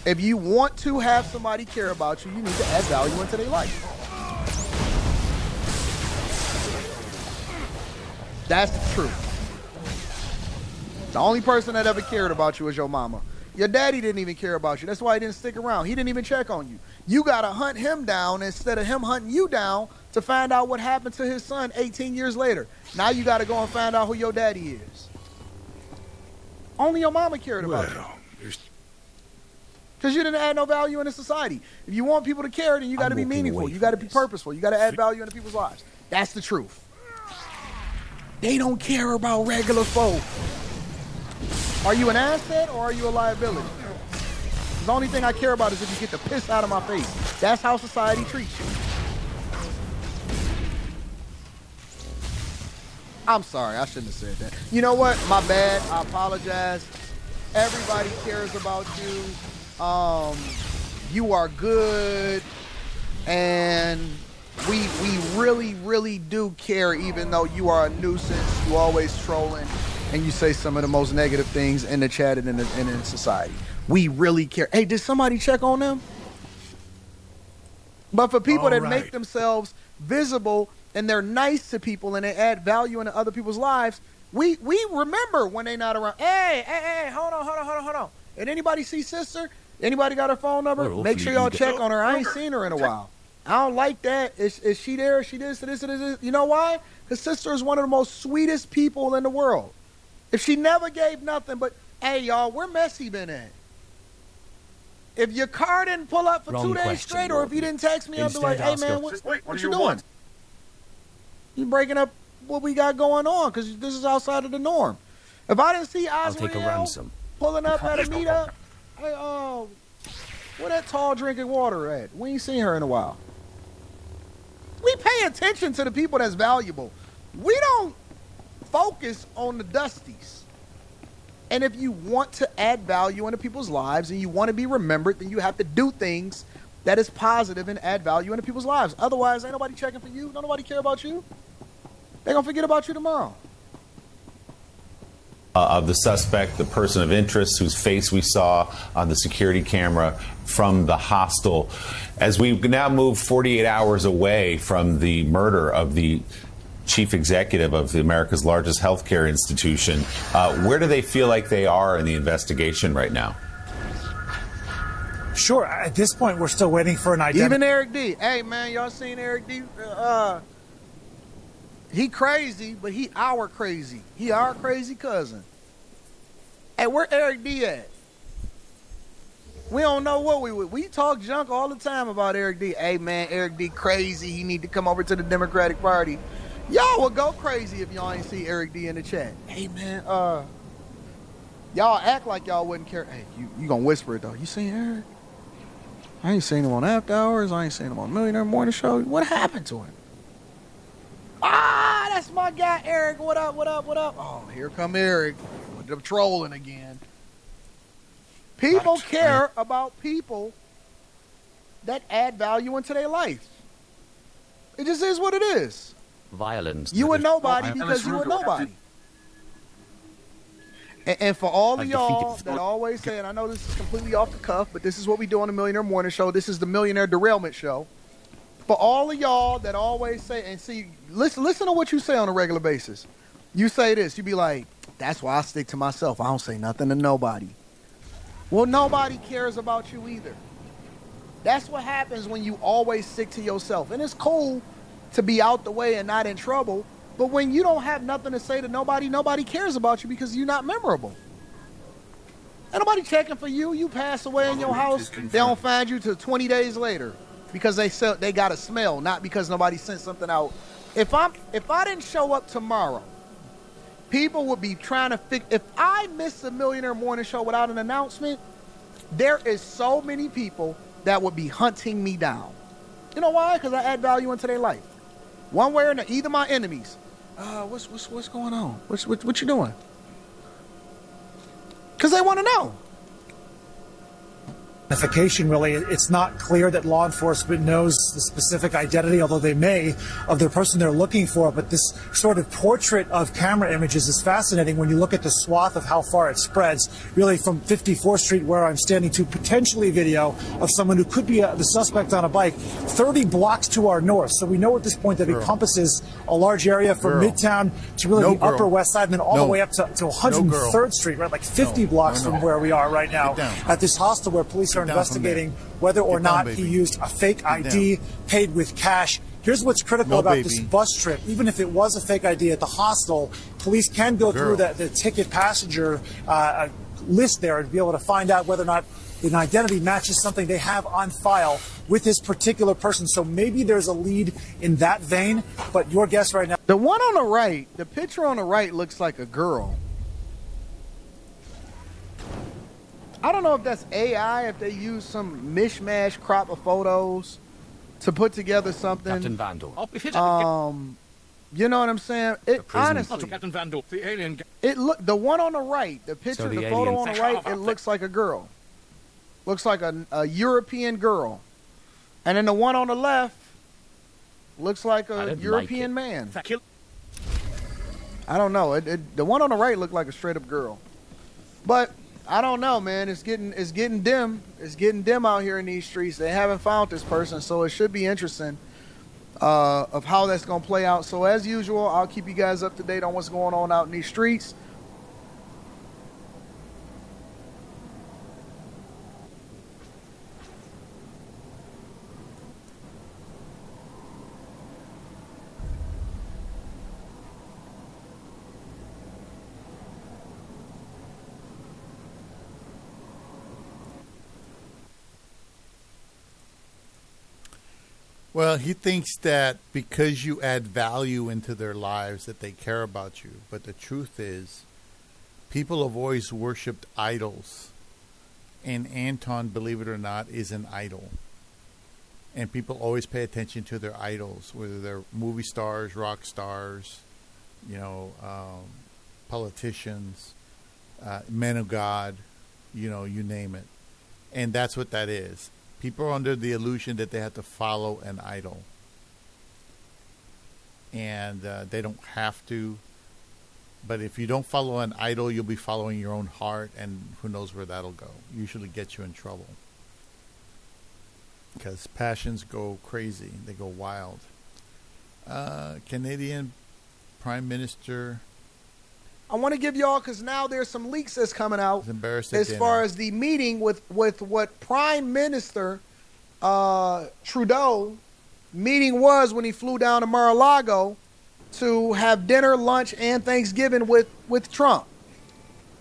Speaker 4: If you want to have somebody care about you, you need to add value into their life. That's the truth. The only person that ever cared about you is your mama. Your daddy didn't even care about you. That's why he didn't stick around. He didn't even check on you. You got to hunt him down instead of him hunting you down to find out what happened to his son 18 years later. Now you got to go and find out who your daddy is. Only your mama cared about you. Because you didn't add no value into society. If you want people to care, then you got to be meaningful. You got to be purposeful. You got to add value into people's lives. That's the truth. They don't care about regular folk. Are you an asset or are you a liability? The only thing I care about is if you get the piss out of my face. That's how society treats you. I'm sorry, I shouldn't have said that. You know what? My bad. I apologize. Everybody cares about you. You are good. And we really, really do care, even though you are a nuisance. You always trolling. And you say some of the most negative things in the chat and in society. We really care. Hey, did somebody check on them? But for people that make themselves visible and they're nice to people and they add value into other people's lives, we remember when they're not around. Hey, hold on. And anybody see sister? Anybody got her phone number? Make sure y'all check on her. I ain't seen her in a while. I don't like that. Is she there? Is she this? You know why? Because sister is one of the most sweetest people in the world. If she never gave nothing but, hey, y'all, where Messi been at? If your car didn't pull up for 2 days straight, or if you didn't text me, I'll be like, hey, man, what you doing? You breaking up what we got going on, because this is outside of the norm. If I didn't see Oswald pulling up at a meetup, hey, where that tall drinking water at? We ain't seen her in a while. We pay attention to the people that's valuable. We don't focus on the dusties. And if you want to add value into people's lives and you want to be remembered, then you have to do things that is positive and add value into people's lives. Otherwise, ain't nobody checking for you. Don't nobody care about you. They're going to forget about you tomorrow.
Speaker 12: Of the suspect, the person of interest whose face we saw on the security camera from the hostel. As we now move 48 hours away from the murder of the chief executive of America's largest healthcare institution, where do they feel like they are in the investigation right now?
Speaker 18: Sure. At this point, we're still waiting for an identity.
Speaker 4: Even Eric D. Hey, man, y'all seen Eric D? He crazy, but he our crazy. He our crazy cousin. Hey, where Eric D at? We don't know what we talk junk all the time about Eric D. Hey, man, Eric D crazy. He need to come over to the Democratic Party. Y'all would go crazy if y'all ain't see Eric D in the chat. Hey, man, y'all act like y'all wouldn't care. Hey, you gonna whisper it, though. You seen Eric? I ain't seen him on After Hours. I ain't seen him on Millionaire Morning Show. What happened to him? Ah, that's my guy, Eric. What up, what up, what up? Oh, here come Eric with the trolling again. People care about people that add value into their life. It just is what it is.
Speaker 19: Violence.
Speaker 4: You a nobody because you a nobody. And for all of y'all that always say, and I know this is completely off the cuff, but this is what we do on the Millionaire Morning Show. This is the Millionaire Derailment Show. For all of y'all that always say, and see, listen to what you say on a regular basis. You say this, you be like, that's why I stick to myself. I don't say nothing to nobody. Well, nobody cares about you either. That's what happens when you always stick to yourself. And it's cool to be out the way and not in trouble. But when you don't have nothing to say to nobody, nobody cares about you because you're not memorable. Ain't nobody checking for you. You pass away in your house, they don't find you till 20 days later because they got a smell, not because nobody sent something out. If I didn't show up tomorrow, people would be trying to fix. If I miss the Millionaire Morning Show without an announcement, there is so many people that would be hunting me down. You know why? Because I add value into their life. One way or another, either my enemies. What's going on? What you doing? Because they want to know.
Speaker 18: Really, it's not clear that law enforcement knows the specific identity, although they may, of the person they're looking for. But this sort of portrait of camera images is fascinating when you look at the swath of how far it spreads, really from 54th Street, where I'm standing, to potentially video of someone who could be the suspect on a bike 30 blocks to our north. So we know at this point that it encompasses a large area from Midtown to really the Upper West Side, and then all the way up to 103rd Street, right? Like 50 blocks from where we are right now at this hostel where police are investigating whether or not he used a fake ID, paid with cash. Here's what's critical about this bus trip. Even if it was a fake ID at the hostel, police can go through the ticket passenger list there and be able to find out whether or not an identity matches something they have on file with this particular person. So maybe there's a lead in that vein, but your guess right now.
Speaker 4: The one on the right, the picture on the right looks like a girl. I don't know if that's AI, if they use some mishmash crop of photos to put together something.
Speaker 19: Captain Vandal.
Speaker 4: You know what I'm saying? It honestly,
Speaker 19: Captain Vandal, the alien.
Speaker 4: The one on the right, the picture, the photo on the right, it looks like a girl. Looks like a European girl. And then the one on the left looks like a European man. I don't know. The one on the right looked like a straight up girl. But I don't know, man. It's getting dim. It's getting dim out here in these streets. They haven't found this person, so it should be interesting of how that's going to play out. So as usual, I'll keep you guys up to date on what's going on out in these streets.
Speaker 1: Well, he thinks that because you add value into their lives that they care about you. But the truth is, people have always worshipped idols. And Anton, believe it or not, is an idol. And people always pay attention to their idols, whether they're movie stars, rock stars, politicians, men of God, you name it. And that's what that is. People are under the illusion that they have to follow an idol. And they don't have to. But if you don't follow an idol, you'll be following your own heart, and who knows where that'll go. Usually get you in trouble. Because passions go crazy. They go wild. Canadian Prime Minister...
Speaker 4: I want to give y'all, because now there's some leaks that's coming out as far as the meeting with what Prime Minister Trudeau meeting was when he flew down to Mar-a-Lago to have dinner, lunch, and Thanksgiving with Trump.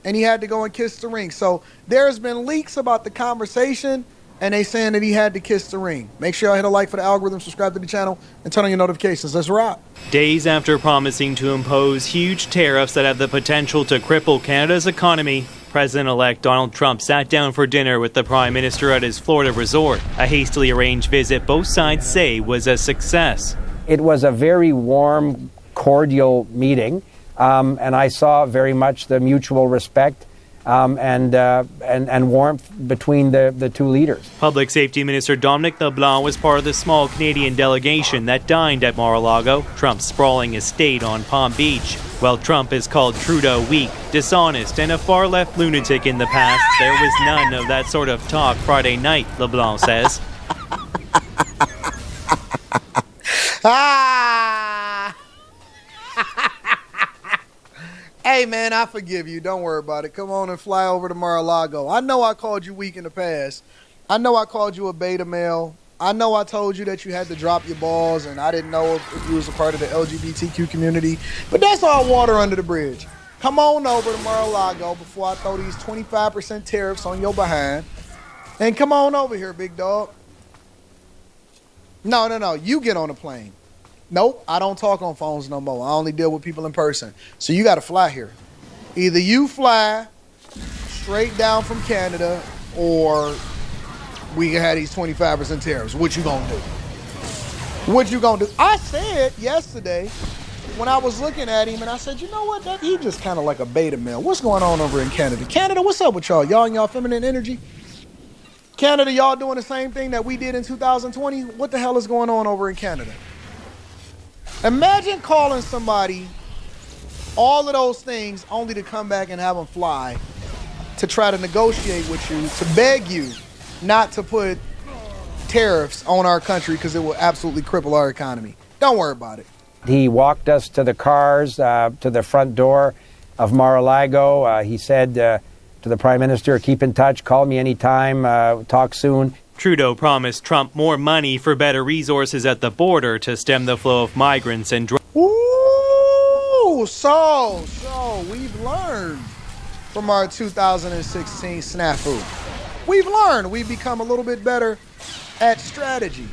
Speaker 4: And he had to go and kiss the ring. So there's been leaks about the conversation, and they saying that he had to kiss the ring. Make sure y'all hit a like for the algorithm, subscribe to the channel, and turn on your notifications. Let's rock.
Speaker 20: Days after promising to impose huge tariffs that have the potential to cripple Canada's economy, President-elect Donald Trump sat down for dinner with the Prime Minister at his Florida resort. A hastily arranged visit both sides say was a success.
Speaker 21: It was a very warm, cordial meeting, and I saw very much the mutual respect and warmth between the two leaders.
Speaker 20: Public Safety Minister Dominic LeBlanc was part of the small Canadian delegation that dined at Mar-a-Lago, Trump's sprawling estate on Palm Beach. While Trump has called Trudeau weak, dishonest, and a far-left lunatic in the past, there was none of that sort of talk Friday night, LeBlanc says.
Speaker 4: Hey, man, I forgive you. Don't worry about it. Come on and fly over to Mar-a-Lago. I know I called you weak in the past. I know I called you a beta male. I know I told you that you had to drop your balls, and I didn't know if you was a part of the LGBTQ community. But that's all water under the bridge. Come on over to Mar-a-Lago before I throw these 25% tariffs on your behind. And come on over here, big dog. No. You get on the plane. Nope, I don't talk on phones no more. I only deal with people in person. So you got to fly here. Either you fly straight down from Canada, or we can have these 25% tariffs. What you gonna do? What you gonna do? I said yesterday when I was looking at him, and I said, you know what? He just kind of like a beta male. What's going on over in Canada? Canada, what's up with y'all? Y'all and y'all feminine energy? Canada, y'all doing the same thing that we did in 2020? What the hell is going on over in Canada? Imagine calling somebody all of those things only to come back and have them fly to try to negotiate with you, to beg you not to put tariffs on our country because it will absolutely cripple our economy. Don't worry about it.
Speaker 21: He walked us to the cars, to the front door of Mar-a-Lago. He said to the Prime Minister, keep in touch, call me anytime, talk soon.
Speaker 20: Trudeau promised Trump more money for better resources at the border to stem the flow of migrants and drugs.
Speaker 4: Ooh, so we've learned from our 2016 snafu. We've learned. We've become a little bit better at strategy.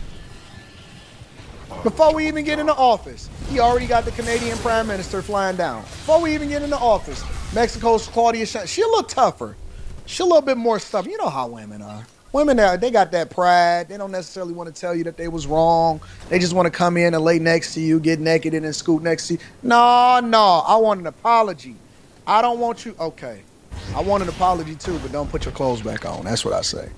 Speaker 4: Before we even get into office, he already got the Canadian Prime Minister flying down. Before we even get into office, Mexico's Claudia Sheinbaum, she a little tougher. She a little bit more stubborn. You know how women are. Women, they got that pride. They don't necessarily want to tell you that they was wrong. They just want to come in and lay next to you, get naked and then scoot next to you. No, I want an apology. I don't want you. Okay. I want an apology too, but don't put your clothes back on. That's what I say.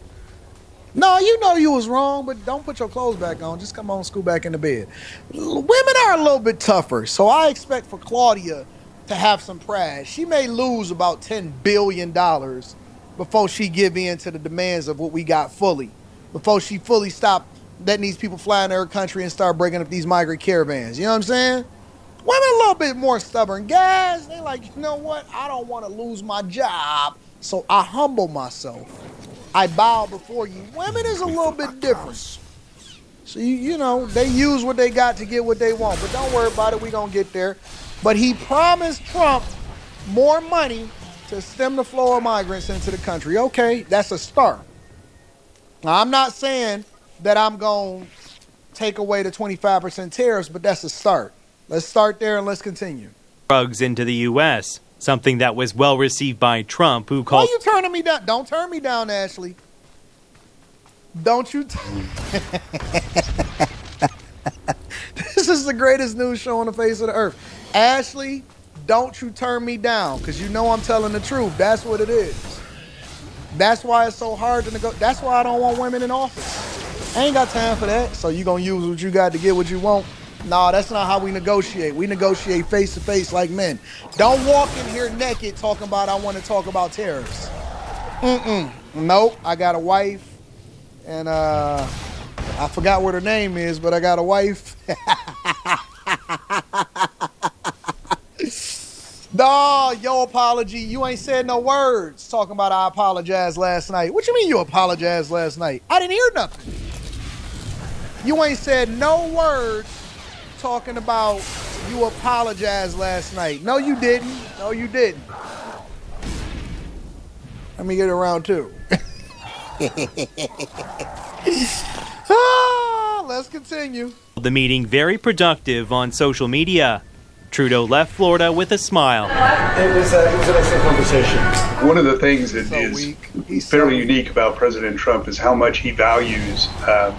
Speaker 4: No, you know you was wrong, but don't put your clothes back on. Just come on, scoot back into bed. Women are a little bit tougher, so I expect for Claudia to have some pride. She may lose about $10 billion before she give in to the demands of what we got fully. Before she fully stop letting these people fly in her country and start breaking up these migrant caravans. You know what I'm saying? Women a little bit more stubborn. Guys, they like, you know what? I don't want to lose my job, so I humble myself. I bow before you. Women is a little bit different. So, you know, they use what they got to get what they want. But don't worry about it. We're going to get there. But he promised Trump more money to stem the flow of migrants into the country. Okay, that's a start. Now, I'm not saying that I'm going to take away the 25% tariffs, but that's a start. Let's start there and let's continue.
Speaker 20: Drugs into the U.S., something that was well received by Trump, who called...
Speaker 4: Why are you turning me down? Don't turn me down, Ashley. Don't you... This is the greatest news show on the face of the earth. Ashley, don't you turn me down, because you know I'm telling the truth. That's what it is. That's why it's so hard to negotiate. That's why I don't want women in office. I ain't got time for that. So you gonna use what you got to get what you want? Nah, that's not how we negotiate. We negotiate face to face like men. Don't walk in here naked talking about I want to talk about tariffs. Nope. I got a wife, and I forgot what her name is, but I got a wife. No, your apology. You ain't said no words talking about I apologized last night. What you mean you apologized last night? I didn't hear nothing. You ain't said no words talking about you apologized last night. No, you didn't. No, you didn't. Let me get around too. Let's continue.
Speaker 20: The meeting very productive on social media. Trudeau left Florida with a smile.
Speaker 2: It was an excellent conversation. One of the things that is fairly unique about President Trump is how much he values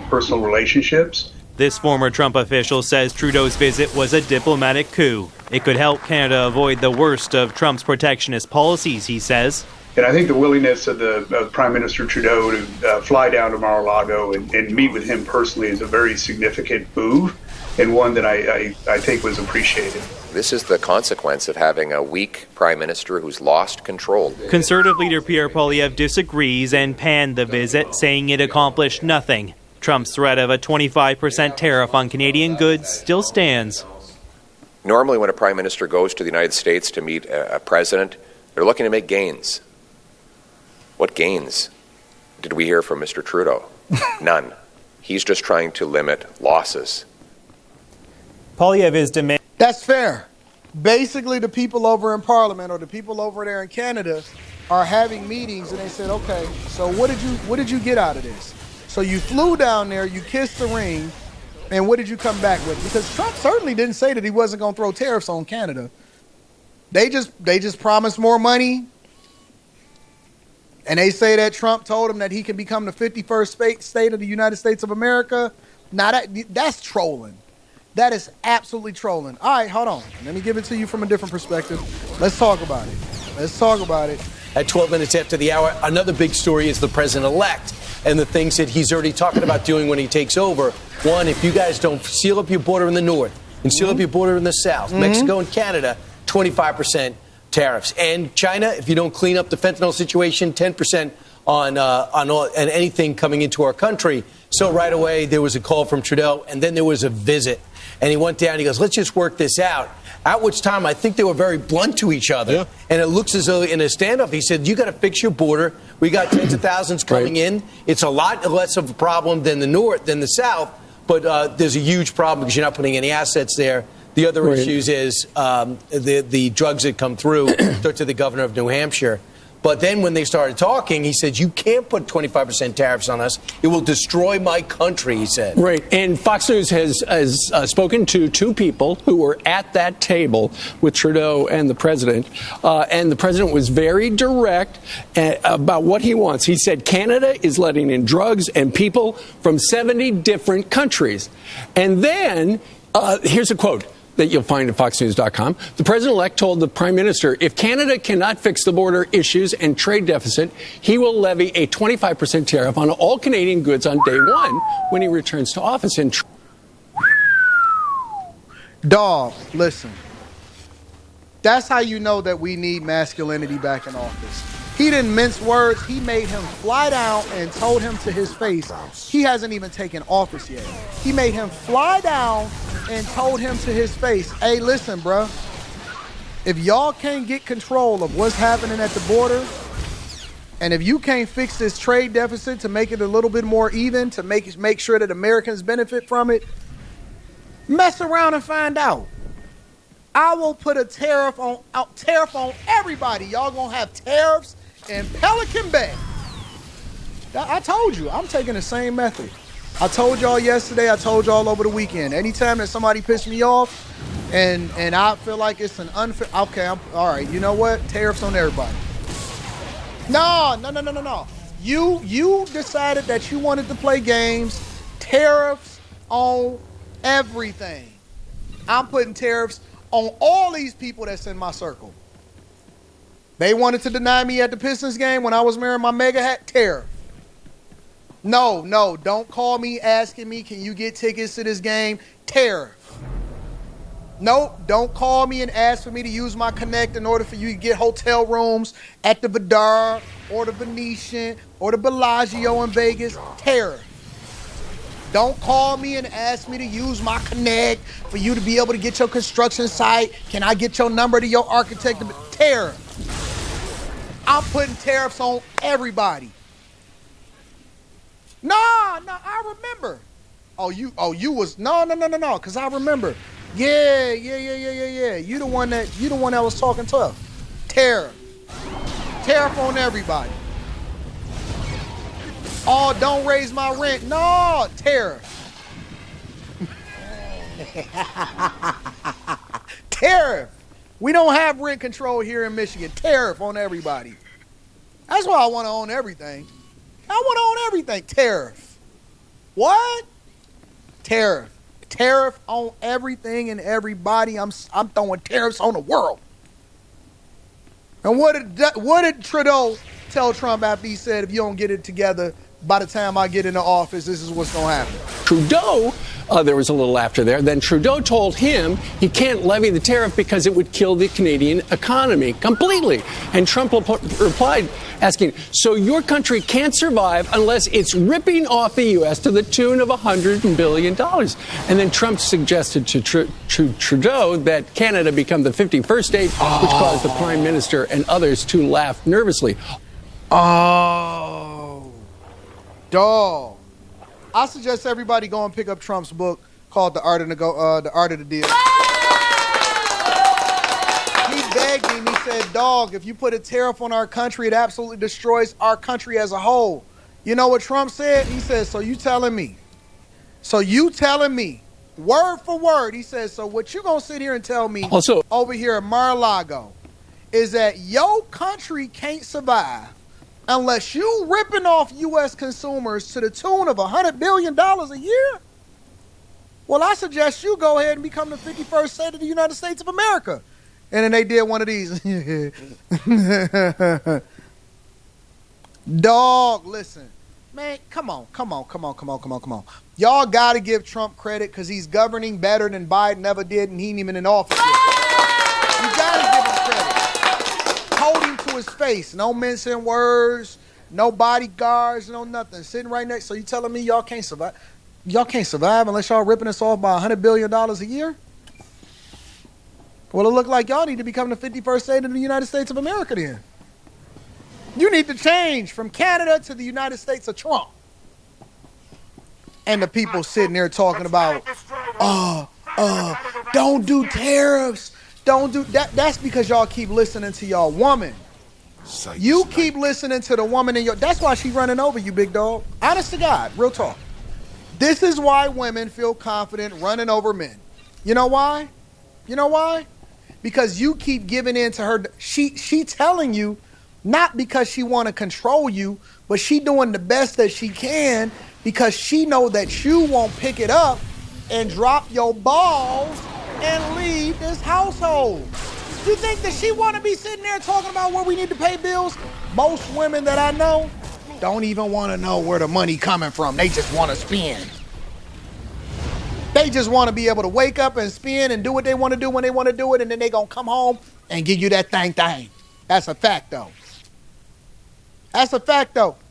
Speaker 2: personal relationships.
Speaker 20: This former Trump official says Trudeau's visit was a diplomatic coup. It could help Canada avoid the worst of Trump's protectionist policies, he says.
Speaker 2: And I think the willingness of Prime Minister Trudeau to fly down to Mar-a-Lago and meet with him personally is a very significant move, and one that I think was appreciated.
Speaker 22: This is the consequence of having a weak prime minister who's lost control.
Speaker 20: Conservative leader Pierre Poilievre disagrees and panned the visit, saying it accomplished nothing. Trump's threat of a 25% tariff on Canadian goods still stands.
Speaker 22: Normally, when a prime minister goes to the United States to meet a president, they're looking to make gains. What gains did we hear from Mr. Trudeau? None. He's just trying to limit losses.
Speaker 20: Poilievre is demanding.
Speaker 4: That's fair. Basically, the people over in Parliament or the people over there in Canada are having meetings, and they said, "Okay, so what did you get out of this? So you flew down there, you kissed the ring, and what did you come back with?" Because Trump certainly didn't say that he wasn't going to throw tariffs on Canada. They just promised more money, and they say that Trump told him that he can become the 51st state of the United States of America. Now that's trolling. That is absolutely trolling. All right, hold on. Let me give it to you from a different perspective. Let's talk about it.
Speaker 23: At 12 minutes after the hour, another big story is the president-elect and the things that he's already talking about doing when he takes over. One, if you guys don't seal up your border in the north and seal up your border in the south, Mexico and Canada, 25% tariffs. And China, if you don't clean up the fentanyl situation, 10% on anything coming into our country. So right away, there was a call from Trudeau, and then there was a visit. And he went down, he goes, let's just work this out. At which time, I think they were very blunt to each other. Yeah. And it looks as though in a standoff, he said, you got to fix your border. We got tens of thousands coming in. It's a lot less of a problem than the north, than the south. But there's a huge problem because you're not putting any assets there. The other issues is the drugs that come through to the governor of New Hampshire. But then when they started talking, he said, you can't put 25% tariffs on us. It will destroy my country, he said.
Speaker 24: Right. And Fox News has spoken to two people who were at that table with Trudeau and the president. And the president was very direct about what he wants. He said Canada is letting in drugs and people from 70 different countries. And then here's a quote that you'll find at foxnews.com. The president-elect told the prime minister, if Canada cannot fix the border issues and trade deficit, he will levy a 25% tariff on all Canadian goods on day one when he returns to office.
Speaker 4: Dog, listen. That's how you know that we need masculinity back in office. He didn't mince words. He made him fly down and told him to his face. He hasn't even taken office yet. He made him fly down and told him to his face, hey, listen, bro, if y'all can't get control of what's happening at the border, and if you can't fix this trade deficit to make it a little bit more even, to make sure that Americans benefit from it, mess around and find out. I will put a tariff on everybody. Y'all gonna have tariffs in Pelican Bay. I told you, I'm taking the same method. I told y'all yesterday, I told y'all over the weekend. Anytime that somebody pissed me off and I feel like it's an unfair, okay, all right, you know what? Tariffs on everybody. No. You decided that you wanted to play games. Tariffs on everything. I'm putting tariffs on all these people that's in my circle. They wanted to deny me at the Pistons game when I was wearing my mega hat. Tariff. No, don't call me asking me, can you get tickets to this game? Tariff. Nope, don't call me and ask for me to use my Connect in order for you to get hotel rooms at the Vidar or the Venetian or the Bellagio in Vegas. Tariff. Don't call me and ask me to use my Connect for you to be able to get your construction site. Can I get your number to your architect? Tariff. I'm putting tariffs on everybody. No, I remember. You was no, because I remember. Yeah. You the one that was talking tough. Tariff on everybody. Oh, don't raise my rent. No, tariff. Tariff. We don't have rent control here in Michigan. Tariff on everybody. That's why I want to own everything. I want to own everything. Tariff. What? Tariff. Tariff on everything and everybody. I'm throwing tariffs on the world. And what did Trudeau tell Trump after he said, if you don't get it together by the time I get into office, this is what's going to happen?
Speaker 24: Trudeau, there was a little laughter there. Then Trudeau told him he can't levy the tariff because it would kill the Canadian economy completely. And Trump replied, asking, so your country can't survive unless it's ripping off the U.S. to the tune of $100 billion. And then Trump suggested to Trudeau that Canada become the 51st state, which caused the Prime Minister and others to laugh nervously.
Speaker 4: Oh, dog. I suggest everybody go and pick up Trump's book called The Art of the Deal. He begged me and he said, dog, if you put a tariff on our country, it absolutely destroys our country as a whole. You know what Trump said? He said, so you telling me, word for word, he says, so what you gonna sit here and tell me also over here at Mar-a-Lago is that your country can't survive unless you ripping off U.S. consumers to the tune of $100 billion a year? Well, I suggest you go ahead and become the 51st state of the United States of America. And then they did one of these. Dog, listen. Man, come on. Y'all got to give Trump credit because he's governing better than Biden ever did, and he ain't even in office yet. You got to give him credit. Hold him to his face. No mincing words, no bodyguards, no nothing. Sitting right next. So you telling me y'all can't survive? Y'all can't survive unless y'all ripping us off by $100 billion a year? Well, it look like y'all need to become the 51st state of the United States of America then. You need to change from Canada to the United States of Trump. And the people sitting there talking about, don't do tariffs. Don't do that. That's because y'all keep listening to y'all woman. You keep listening to the woman in your. That's why she running over you, big dog. Honest to God, real talk. This is why women feel confident running over men. You know why? Because you keep giving in to her. She telling you, not because she want to control you, but she doing the best that she can because she know that you won't pick it up and drop your balls and leave this household. You think that she want to be sitting there talking about where we need to pay bills? Most women that I know don't even want to know where the money coming from. They just want to spend. They just want to be able to wake up and spend and do what they want to do when they want to do it, and then they going to come home and give you that thing. That's a fact, though.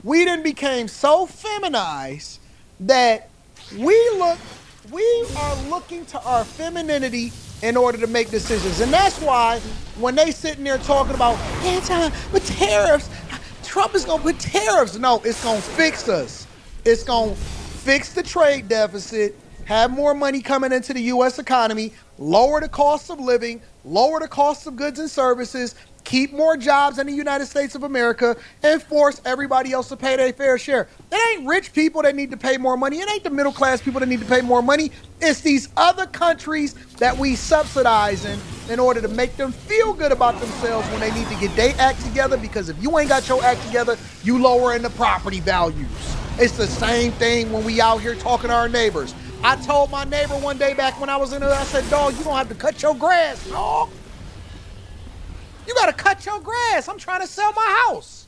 Speaker 4: We done became so feminized that we are looking to our femininity in order to make decisions. And that's why when they sitting there talking about, but tariffs, Trump is going to put tariffs. No, it's going to fix us. It's going to fix the trade deficit, have more money coming into the U.S. economy, lower the cost of living, lower the cost of goods and services, keep more jobs in the United States of America, and force everybody else to pay their fair share. It ain't rich people that need to pay more money. It ain't the middle class people that need to pay more money. It's these other countries that we subsidize in order to make them feel good about themselves when they need to get their act together, because if you ain't got your act together, you lowering the property values. It's the same thing when we out here talking to our neighbors. I told my neighbor one day back when I was in there, I said, dog, you gonna have to cut your grass, dog. You got to cut your grass. I'm trying to sell my house.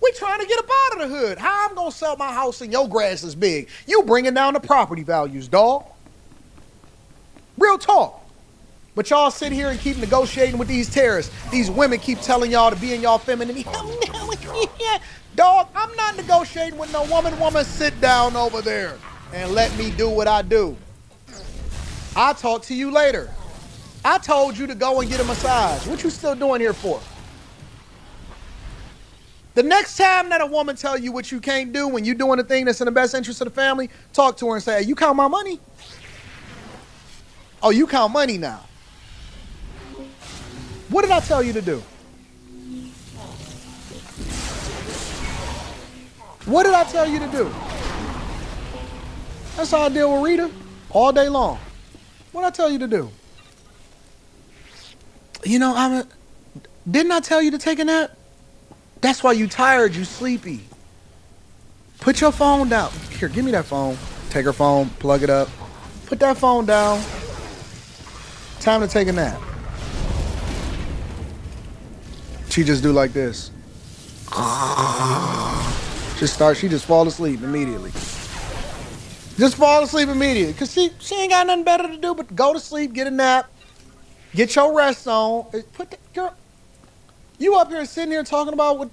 Speaker 4: We trying to get up out of the hood. How I'm going to sell my house and your grass is big? You bringing down the property values, dog. Real talk. But y'all sit here and keep negotiating with these terrorists. These women keep telling y'all to be in y'all femininity. Dog, I'm not negotiating with no woman. Woman, sit down over there and let me do what I do. I'll talk to you later. I told you to go and get a massage. What you still doing here for? The next time that a woman tell you what you can't do when you doing the thing that's in the best interest of the family, talk to her and say, hey, you count my money? Oh, you count money now. What did I tell you to do? What did I tell you to do? That's how I deal with Rita all day long. What did I tell you to do? You know, didn't I tell you to take a nap? That's why you tired, you sleepy. Put your phone down. Here, give me that phone. Take her phone, plug it up. Put that phone down. Time to take a nap. She just do like this. She just fall asleep immediately. Just fall asleep immediately. Because she ain't got nothing better to do but go to sleep, get a nap, get your rest on. Girl, you up here sitting here talking about what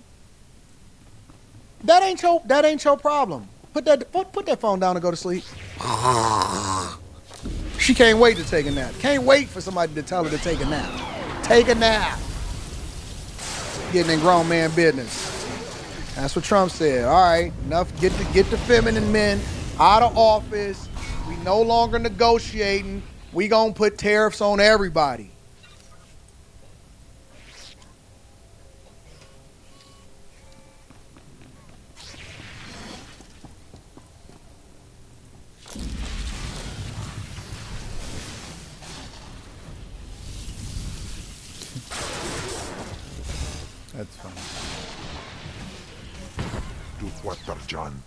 Speaker 4: that ain't your problem. Put that phone down and go to sleep. She can't wait to take a nap. Can't wait for somebody to tell her to take a nap. Take a nap. Getting in grown man business. That's what Trump said. All right, enough. Get the feminine men out of office. We no longer negotiating. We gonna put tariffs on everybody.
Speaker 1: That's fine.
Speaker 3: Do what, John?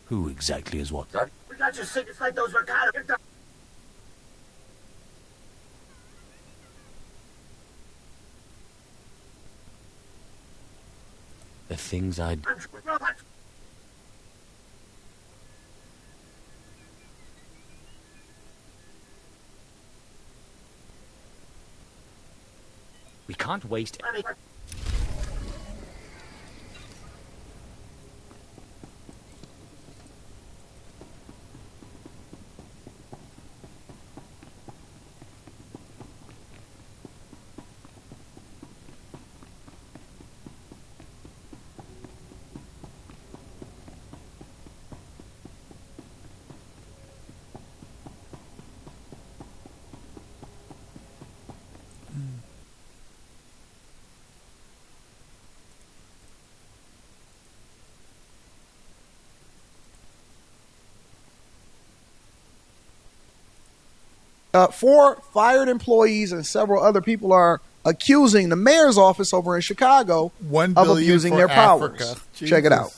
Speaker 19: Who exactly is what?
Speaker 3: We got your secrets like those Ricardo.
Speaker 19: The things I'd... We can't waste...
Speaker 4: 4 fired employees and several other people are accusing the mayor's office over in Chicago of abusing their powers. Check it out.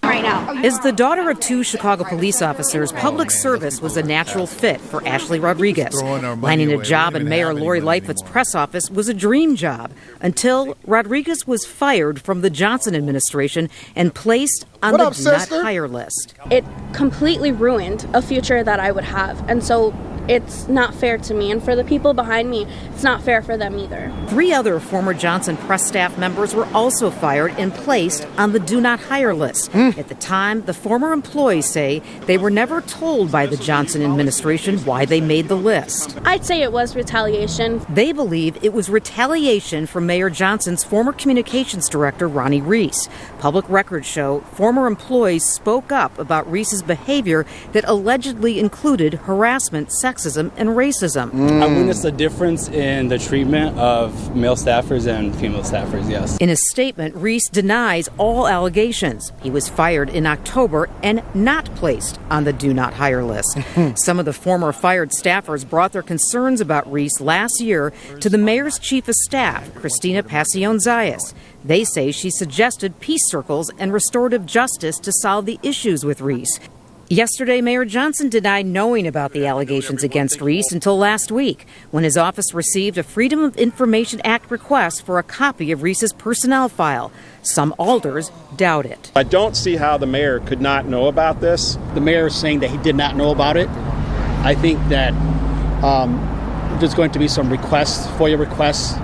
Speaker 5: Right now. As the daughter of 2 Chicago police officers, public service was a natural fit for Ashley Rodriguez. Landing a job in Mayor Lori Lightfoot's press office was a dream job until Rodriguez was fired from the Johnson administration and placed on the Do Not Hire list.
Speaker 16: It completely ruined a future that I would have. And so it's not fair to me. And for the people behind me, it's not fair for them either.
Speaker 5: 3 other former Johnson press staff members were also fired and placed on the Do Not Hire list. At the time, the former employees say they were never told by the Johnson administration why they made the list.
Speaker 16: I'd say it was retaliation.
Speaker 5: They believe it was retaliation from Mayor Johnson's former communications director, Ronnie Reese. Public records show former employees spoke up about Reese's behavior that allegedly included harassment, sexism, and racism.
Speaker 6: I witnessed a difference in the treatment of male staffers and female staffers, yes.
Speaker 5: In a statement, Reese denies all allegations. He was fired in October and not placed on the Do Not Hire list. Some of the former fired staffers brought their concerns about Reese last year to the mayor's chief of staff, Christina Pacione-Zayas. They say she suggested peace circles and restorative justice to solve the issues with Reese. Yesterday, Mayor Johnson denied knowing about the allegations against Reese until last week, when his office received a Freedom of Information Act request for a copy of Reese's personnel file. Some alders doubt it.
Speaker 7: I don't see how the mayor could not know about this.
Speaker 6: The mayor is saying that he did not know about it. I think that there's going to be some requests, FOIA requests,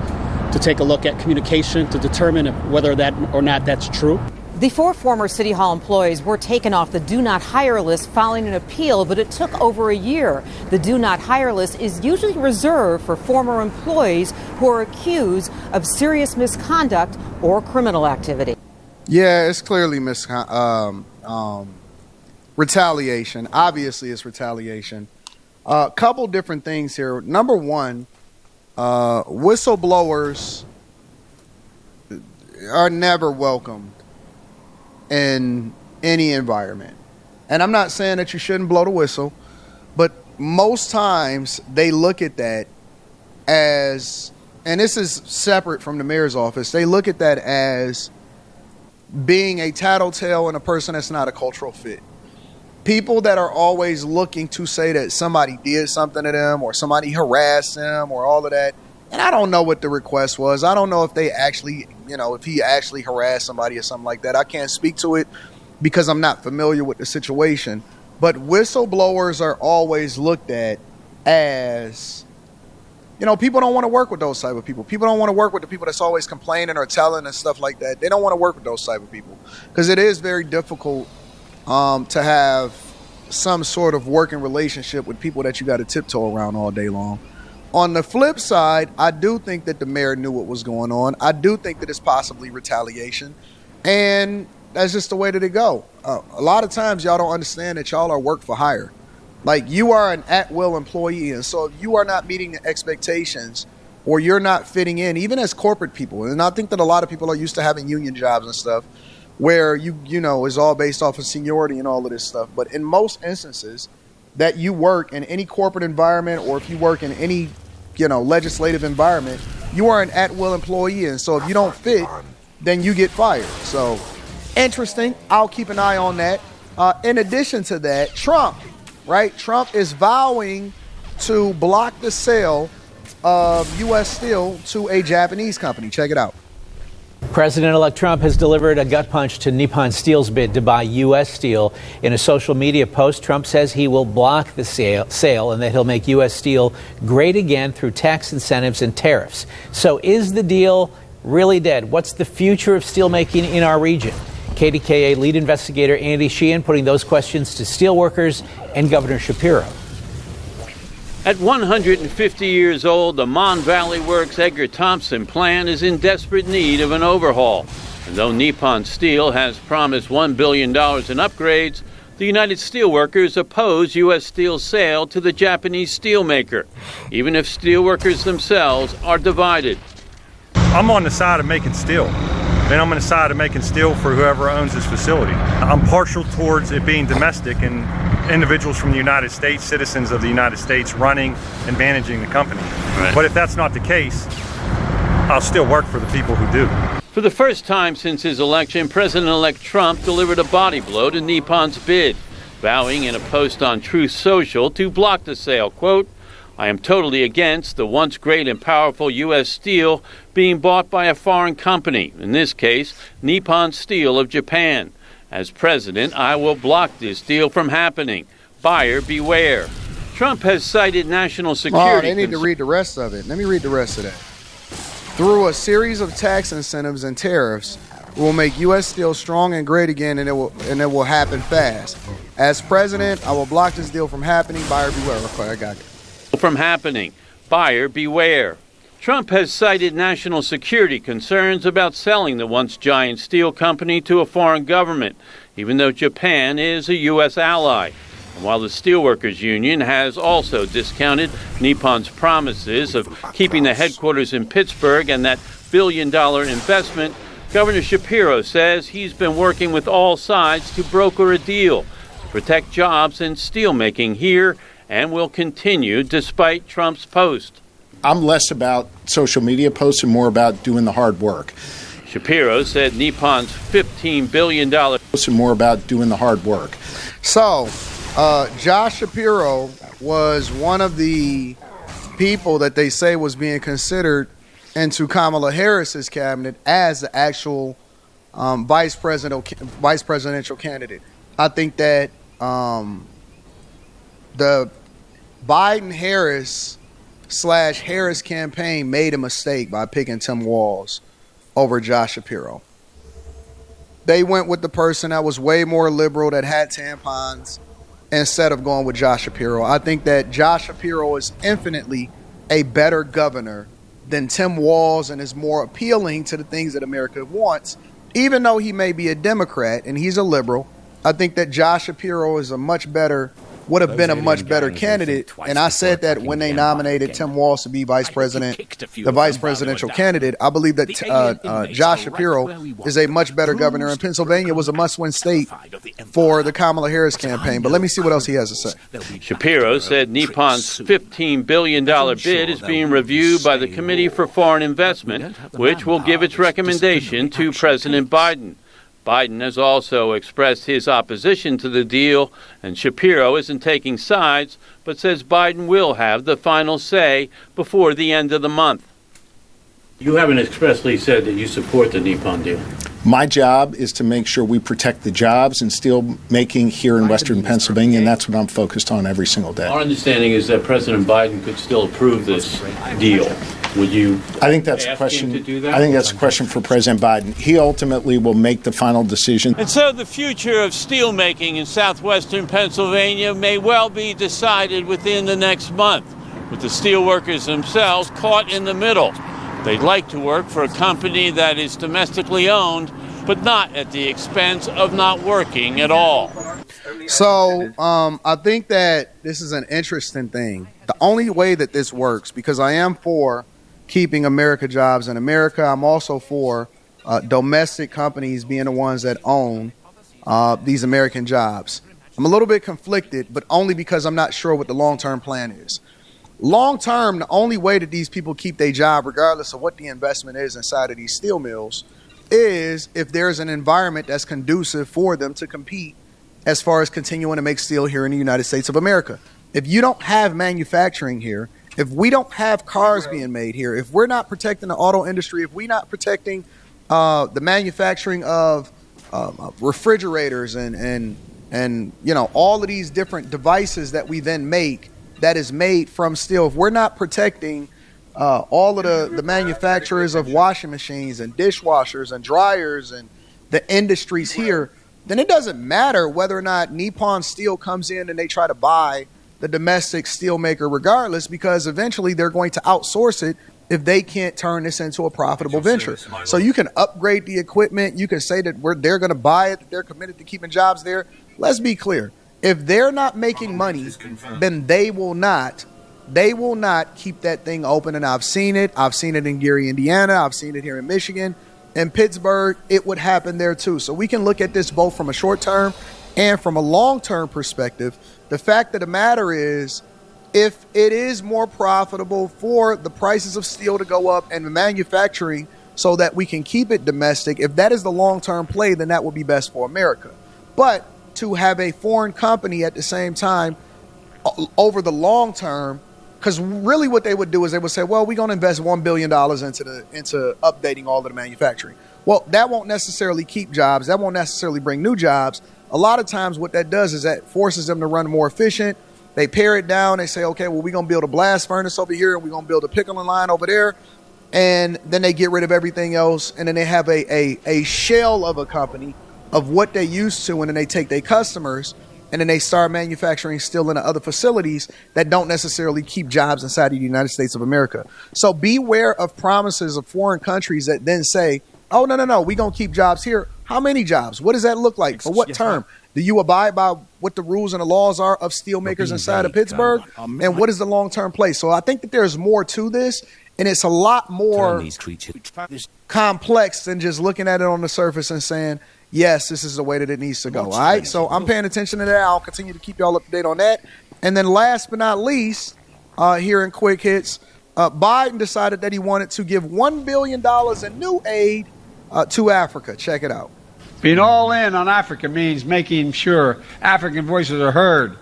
Speaker 6: to take a look at communication to determine whether that or not that's true.
Speaker 5: The 4 former City Hall employees were taken off the Do Not Hire list following an appeal, but it took over a year. The Do Not Hire list is usually reserved for former employees who are accused of serious misconduct or criminal activity.
Speaker 4: Yeah, it's clearly retaliation. Obviously, it's retaliation. A couple different things here. Number one, whistleblowers are never welcome in any environment. And I'm not saying that you shouldn't blow the whistle, but most times they look at that as, and this is separate from the mayor's office, they look at that as being a tattletale and a person that's not a cultural fit. People that are always looking to say that somebody did something to them or somebody harassed them or all of that. And I don't know what the request was. I don't know if they actually, if he actually harassed somebody or something like that. I can't speak to it because I'm not familiar with the situation. But whistleblowers are always looked at as, people don't want to work with those type of people. People don't want to work with the people that's always complaining or telling and stuff like that. They don't want to work with those type of people because it is very difficult to have some sort of working relationship with people that you got to tiptoe around all day long. On the flip side, I do think that the mayor knew what was going on. I do think that it's possibly retaliation. And that's just the way that it go. A lot of times y'all don't understand that y'all are work for hire. Like, you are an at-will employee. And so if you are not meeting the expectations or you're not fitting in, even as corporate people, and I think that a lot of people are used to having union jobs and stuff where is all based off of seniority and all of this stuff. But in most instances, that you work in any corporate environment or if you work in any, legislative environment, you are an at-will employee. And so if you don't fit, then you get fired. So interesting. I'll keep an eye on that. In addition to that, Trump is vowing to block the sale of U.S. Steel to a Japanese company. Check it out.
Speaker 8: President-elect Trump has delivered a gut punch to Nippon Steel's bid to buy U.S. Steel. In a social media post, Trump says he will block the sale and that he'll make U.S. Steel great again through tax incentives and tariffs. So is the deal really dead? What's the future of steelmaking in our region? KDKA lead investigator Andy Sheehan putting those questions to steelworkers and Governor Shapiro.
Speaker 25: At 150 years old, the Mon Valley Works Edgar Thompson plant is in desperate need of an overhaul. And though Nippon Steel has promised $1 billion in upgrades, the United Steelworkers oppose U.S. Steel's sale to the Japanese steelmaker, even if steelworkers themselves are divided.
Speaker 26: I'm on the side of making steel.
Speaker 9: then I'm going to side of making steel for whoever owns this facility. I'm partial towards it being domestic and individuals from the United States, citizens of the United States, running and managing the company.
Speaker 25: Right.
Speaker 9: But if that's not the case, I'll still work for the people who do.
Speaker 25: For the first time since his election, President-elect Trump delivered a body blow to Nippon's bid, vowing in a post on Truth Social to block the sale. Quote, "I am totally against the once great and powerful U.S. Steel being bought by a foreign company, in this case, Nippon Steel of Japan. As president, I will block this deal from happening. Buyer beware." Trump has cited national security.
Speaker 4: They need to read the rest of it. Let me read the rest of that. Through a series of tax incentives and tariffs, we will make U.S. Steel strong and great again, and it will happen fast. As president, I will block this deal from happening. Buyer beware. Okay, I got it.
Speaker 25: From happening. Buyer beware. Trump has cited national security concerns about selling the once giant steel company to a foreign government, even though Japan is a U.S. ally. And while the Steelworkers Union has also discounted Nippon's promises of keeping the headquarters in Pittsburgh and that billion-dollar investment, Governor Shapiro says he's been working with all sides to broker a deal to protect jobs in steelmaking here and will continue despite Trump's post.
Speaker 10: I'm less about social media posts and more about doing the hard work.
Speaker 25: Shapiro said Nippon's $15 billion.
Speaker 10: And more about doing the hard work.
Speaker 4: So, Josh Shapiro was one of the people that they say was being considered into Kamala Harris's cabinet as the actual vice presidential candidate. I think that the Biden-Harris/Harris campaign made a mistake by picking Tim Walz over Josh Shapiro. They went with the person that was way more liberal, that had tampons, instead of going with Josh Shapiro. I think that Josh Shapiro is infinitely a better governor than Tim Walz and is more appealing to the things that America wants. Even though he may be a Democrat and he's a liberal, I think that Josh Shapiro is would have been a much better candidate. And I said that when they nominated Tim Walz to be vice presidential candidate. I believe that Josh Shapiro is a much better governor, and Pennsylvania was a must-win state for the Kamala Harris campaign. But let me see what else he has to say.
Speaker 25: Shapiro said Nippon's $15 billion bid is being reviewed by the Committee for Foreign Investment, which will give its recommendation to President Biden. Biden has also expressed his opposition to the deal, and Shapiro isn't taking sides, but says Biden will have the final say before the end of the month. You haven't expressly said that you support the Nippon deal.
Speaker 10: My job is to make sure we protect the jobs in steel making here in Western Pennsylvania, and that's what I'm focused on every single day.
Speaker 25: Our understanding is that President Biden could still approve this deal. Would you?
Speaker 10: I think that's a question. I think that's a question for President Biden. He ultimately will make the final decision.
Speaker 25: And so the future of steelmaking in southwestern Pennsylvania may well be decided within the next month, with the steelworkers themselves caught in the middle. They'd like to work for a company that is domestically owned, but not at the expense of not working at all.
Speaker 4: So I think that this is an interesting thing. The only way that this works, because I am for keeping America jobs in America, I'm also for domestic companies being the ones that own these American jobs. I'm a little bit conflicted, but only because I'm not sure what the long-term plan is. Long term, the only way that these people keep their job, regardless of what the investment is inside of these steel mills, is if there's an environment that's conducive for them to compete as far as continuing to make steel here in the United States of America. If you don't have manufacturing here, if we don't have cars being made here, if we're not protecting the auto industry, if we're not protecting the manufacturing of refrigerators and you know, all of these different devices that we then make that is made from steel, if we're not protecting all of the manufacturers of washing machines and dishwashers and dryers and the industries here, then it doesn't matter whether or not Nippon Steel comes in and they try to buy the domestic steel maker regardless, because eventually they're going to outsource it if they can't turn this into a profitable venture. So you can upgrade the equipment. You can say that they're going to buy it, that they're committed to keeping jobs there. Let's be clear. If they're not making money, then they will not keep that thing open. And I've seen it. I've seen it in Gary, Indiana. I've seen it here in Michigan. in Pittsburgh, it would happen there too. So we can look at this both from a short term and from a long term perspective. The fact of the matter is, if it is more profitable for the prices of steel to go up and the manufacturing so that we can keep it domestic, if that is the long term play, then that would be best for America. But to have a foreign company at the same time over the long term, because really what they would do is they would say, well, we're going to invest $1 billion into updating all of the manufacturing. Well, that won't necessarily keep jobs. That won't necessarily bring new jobs. A lot of times what that does is that forces them to run more efficient. They pare it down. They say, okay, well, we're going to build a blast furnace over here, and we're going to build a pickling line over there. And then they get rid of everything else, and then they have a shell of a company of what they used to, and then they take their customers, and then they start manufacturing steel in other facilities that don't necessarily keep jobs inside of the United States of America. So beware of promises of foreign countries that then say, oh, no, we're going to keep jobs here. How many jobs? What does that look like? For what term? Do you abide by what the rules and the laws are of steel makers inside of Pittsburgh? And what is the long-term play? So I think that there's more to this, and it's a lot more complex than just looking at it on the surface and saying, yes, this is the way that it needs to go. All right, so I'm paying attention to that. I'll continue to keep y'all up to date on that. And then last but not least, here in Quick Hits, Biden decided that he wanted to give $1 billion in new aid to Africa. Check it out.
Speaker 11: Being all in on Africa means making sure African voices are heard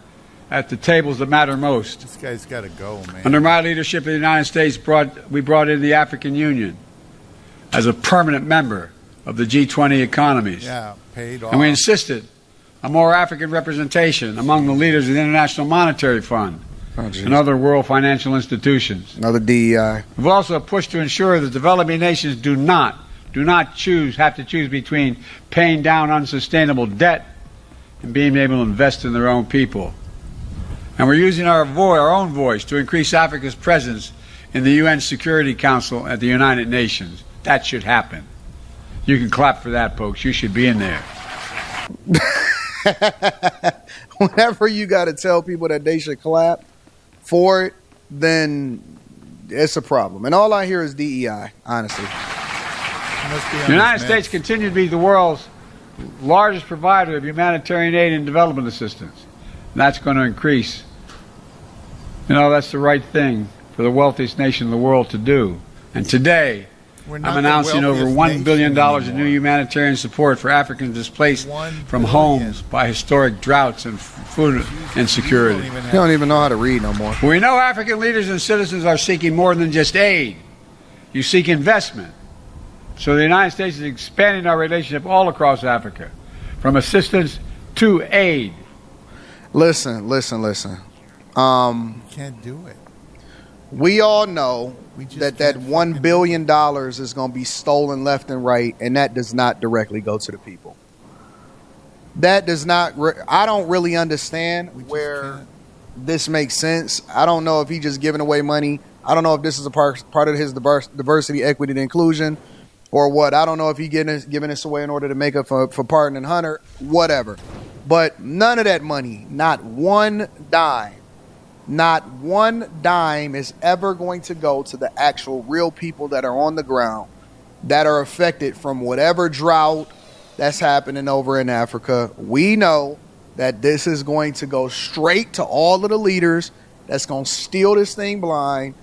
Speaker 11: at the tables that matter most.
Speaker 1: This guy's got to go, man.
Speaker 11: Under my leadership, the United States we brought in the African Union as a permanent member of the G20 economies.
Speaker 1: Yeah, paid off.
Speaker 11: And we insisted on more African representation among the leaders of the International Monetary Fund and other world financial institutions.
Speaker 4: Another DEI.
Speaker 11: We've also pushed to ensure that developing nations do not have to choose between paying down unsustainable debt and being able to invest in their own people. And we're using our own voice to increase Africa's presence in the UN Security Council at the United Nations. That should happen. You can clap for that, folks. You should be in there.
Speaker 4: Whenever you got to tell people that they should clap for it, then it's a problem. And all I hear is DEI, honestly.
Speaker 11: The United States continues to be the world's largest provider of humanitarian aid and development assistance. And that's going to increase. That's the right thing for the wealthiest nation in the world to do. And today, I'm announcing over $1 billion in new humanitarian support for Africans displaced from homes by historic droughts and food insecurity.
Speaker 4: You don't even know how to read no more.
Speaker 11: We know African leaders and citizens are seeking more than just aid. You seek investment. So the United States is expanding our relationship all across Africa, from assistance to aid.
Speaker 4: Listen.
Speaker 1: Can't do it.
Speaker 4: We all know that $1 billion is going to be stolen left and right, and that does not directly go to the people. That does not. I don't really understand where this makes sense. I don't know if he's just giving away money. I don't know if this is a part of his diversity, equity, and inclusion, or what. I don't know if he's giving this away in order to make up for Pardon and Hunter, whatever. But none of that money, not one dime is ever going to go to the actual real people that are on the ground that are affected from whatever drought that's happening over in Africa. We know that this is going to go straight to all of the leaders that's going to steal this thing blind,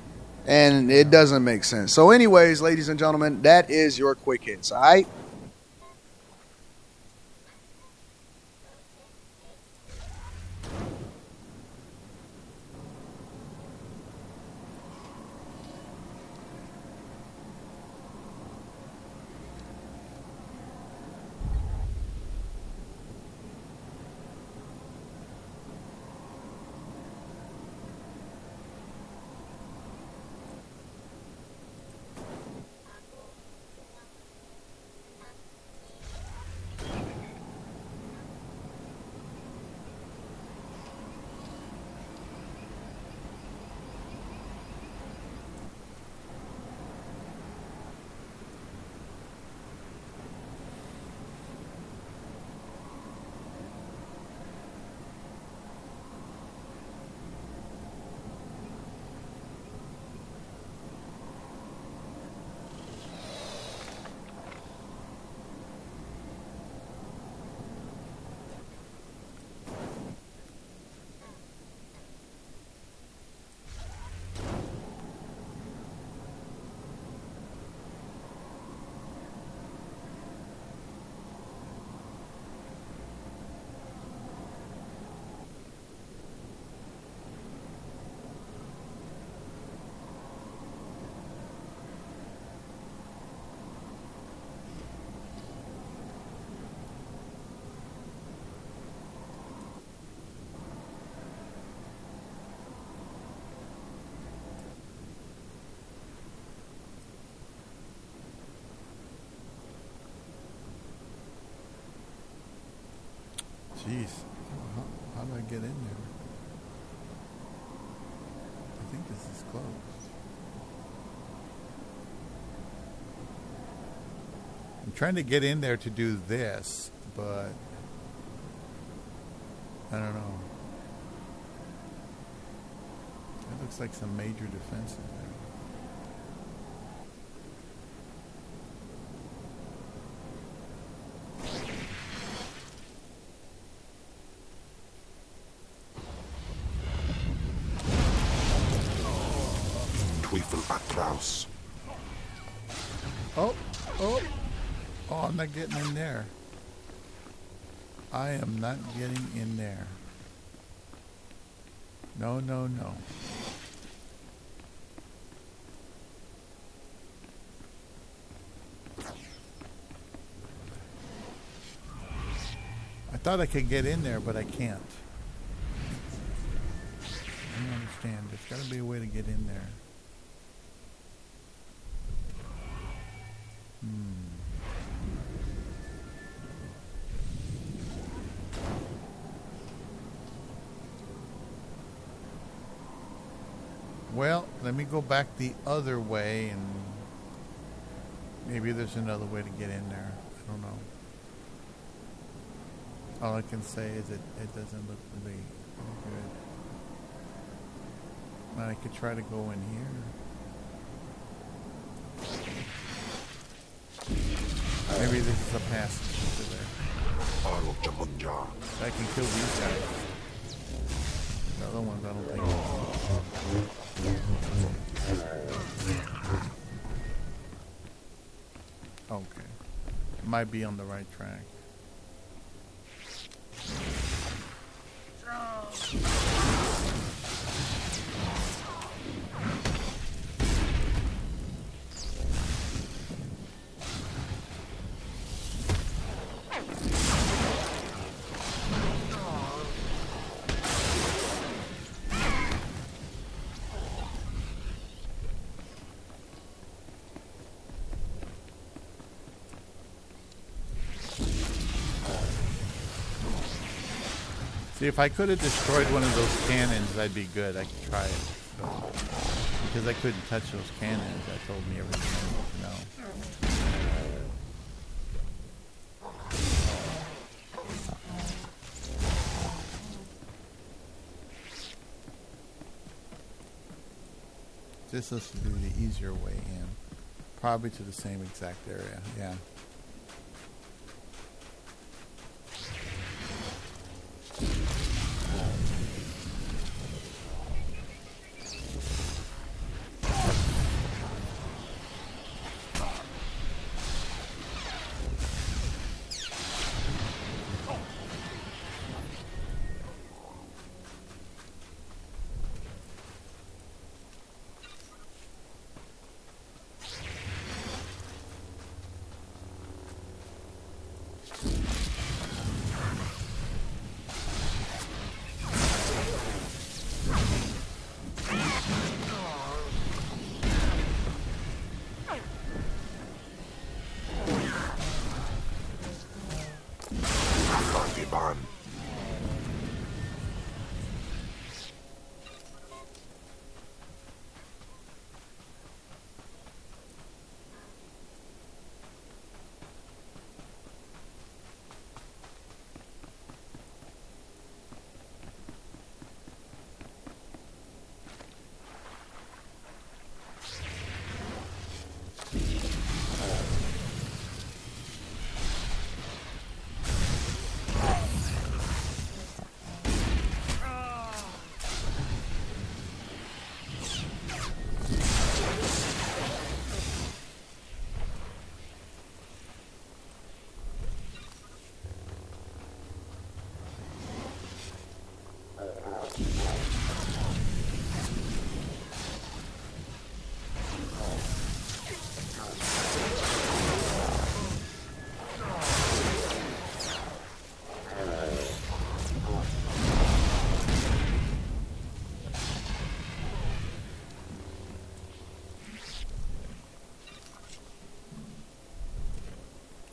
Speaker 4: and it doesn't make sense. So anyways, ladies and gentlemen, that is your Quick Hits, all right?
Speaker 1: Jeez. How do I get in there? I think this is closed. I'm trying to get in there to do this, but I don't know. It looks like some major defenses there. Oh, I'm not getting in there. I am not getting in there. No, no, no. I thought I could get in there, but I can't. I don't understand. There's got to be a way to get in there. Well, let me go back the other way, and maybe there's another way to get in there. I don't know. All I can say is it doesn't look really good. But I could try to go in here. Maybe this is a passage to there. I can kill these guys. The other ones I don't think. Okay. Might be on the right track. See, if I could have destroyed one of those cannons, I'd be good. I could try it. Because I couldn't touch those cannons, that told me everything I needed to know. This is to be the easier way in. Probably to the same exact area, yeah.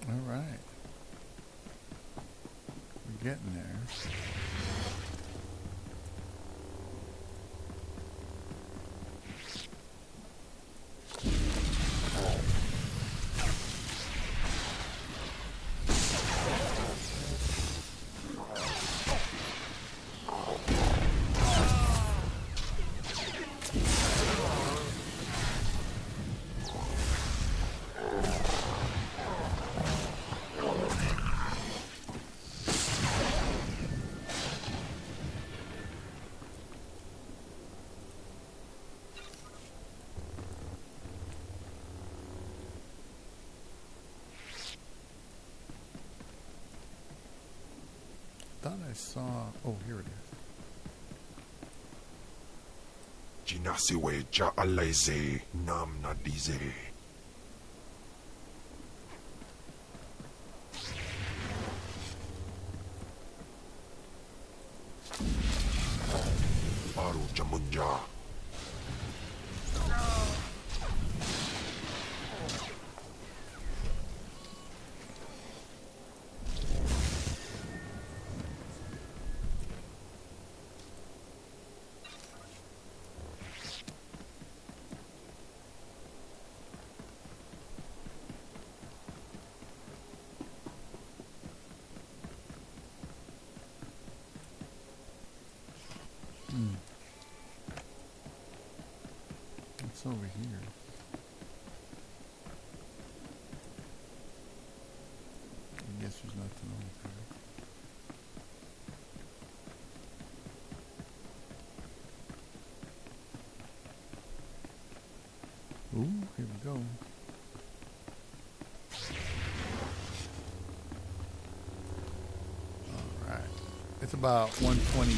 Speaker 1: All right. We're getting there. Thought I saw. Oh, here it is.
Speaker 3: Jinasiwe ja alaize nam nadize. Baru jamunja.
Speaker 1: What's over here? I guess there's nothing over there. Ooh, here we go. Alright. It's about 1:22.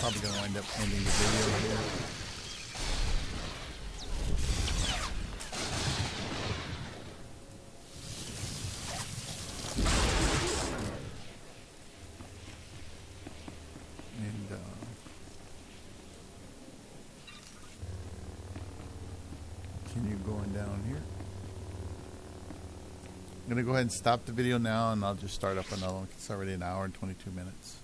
Speaker 1: Probably going to wind up ending the video here. Continue going down here. I'm going to go ahead and stop the video now, and I'll just start up another one. It's already an hour and 22 minutes.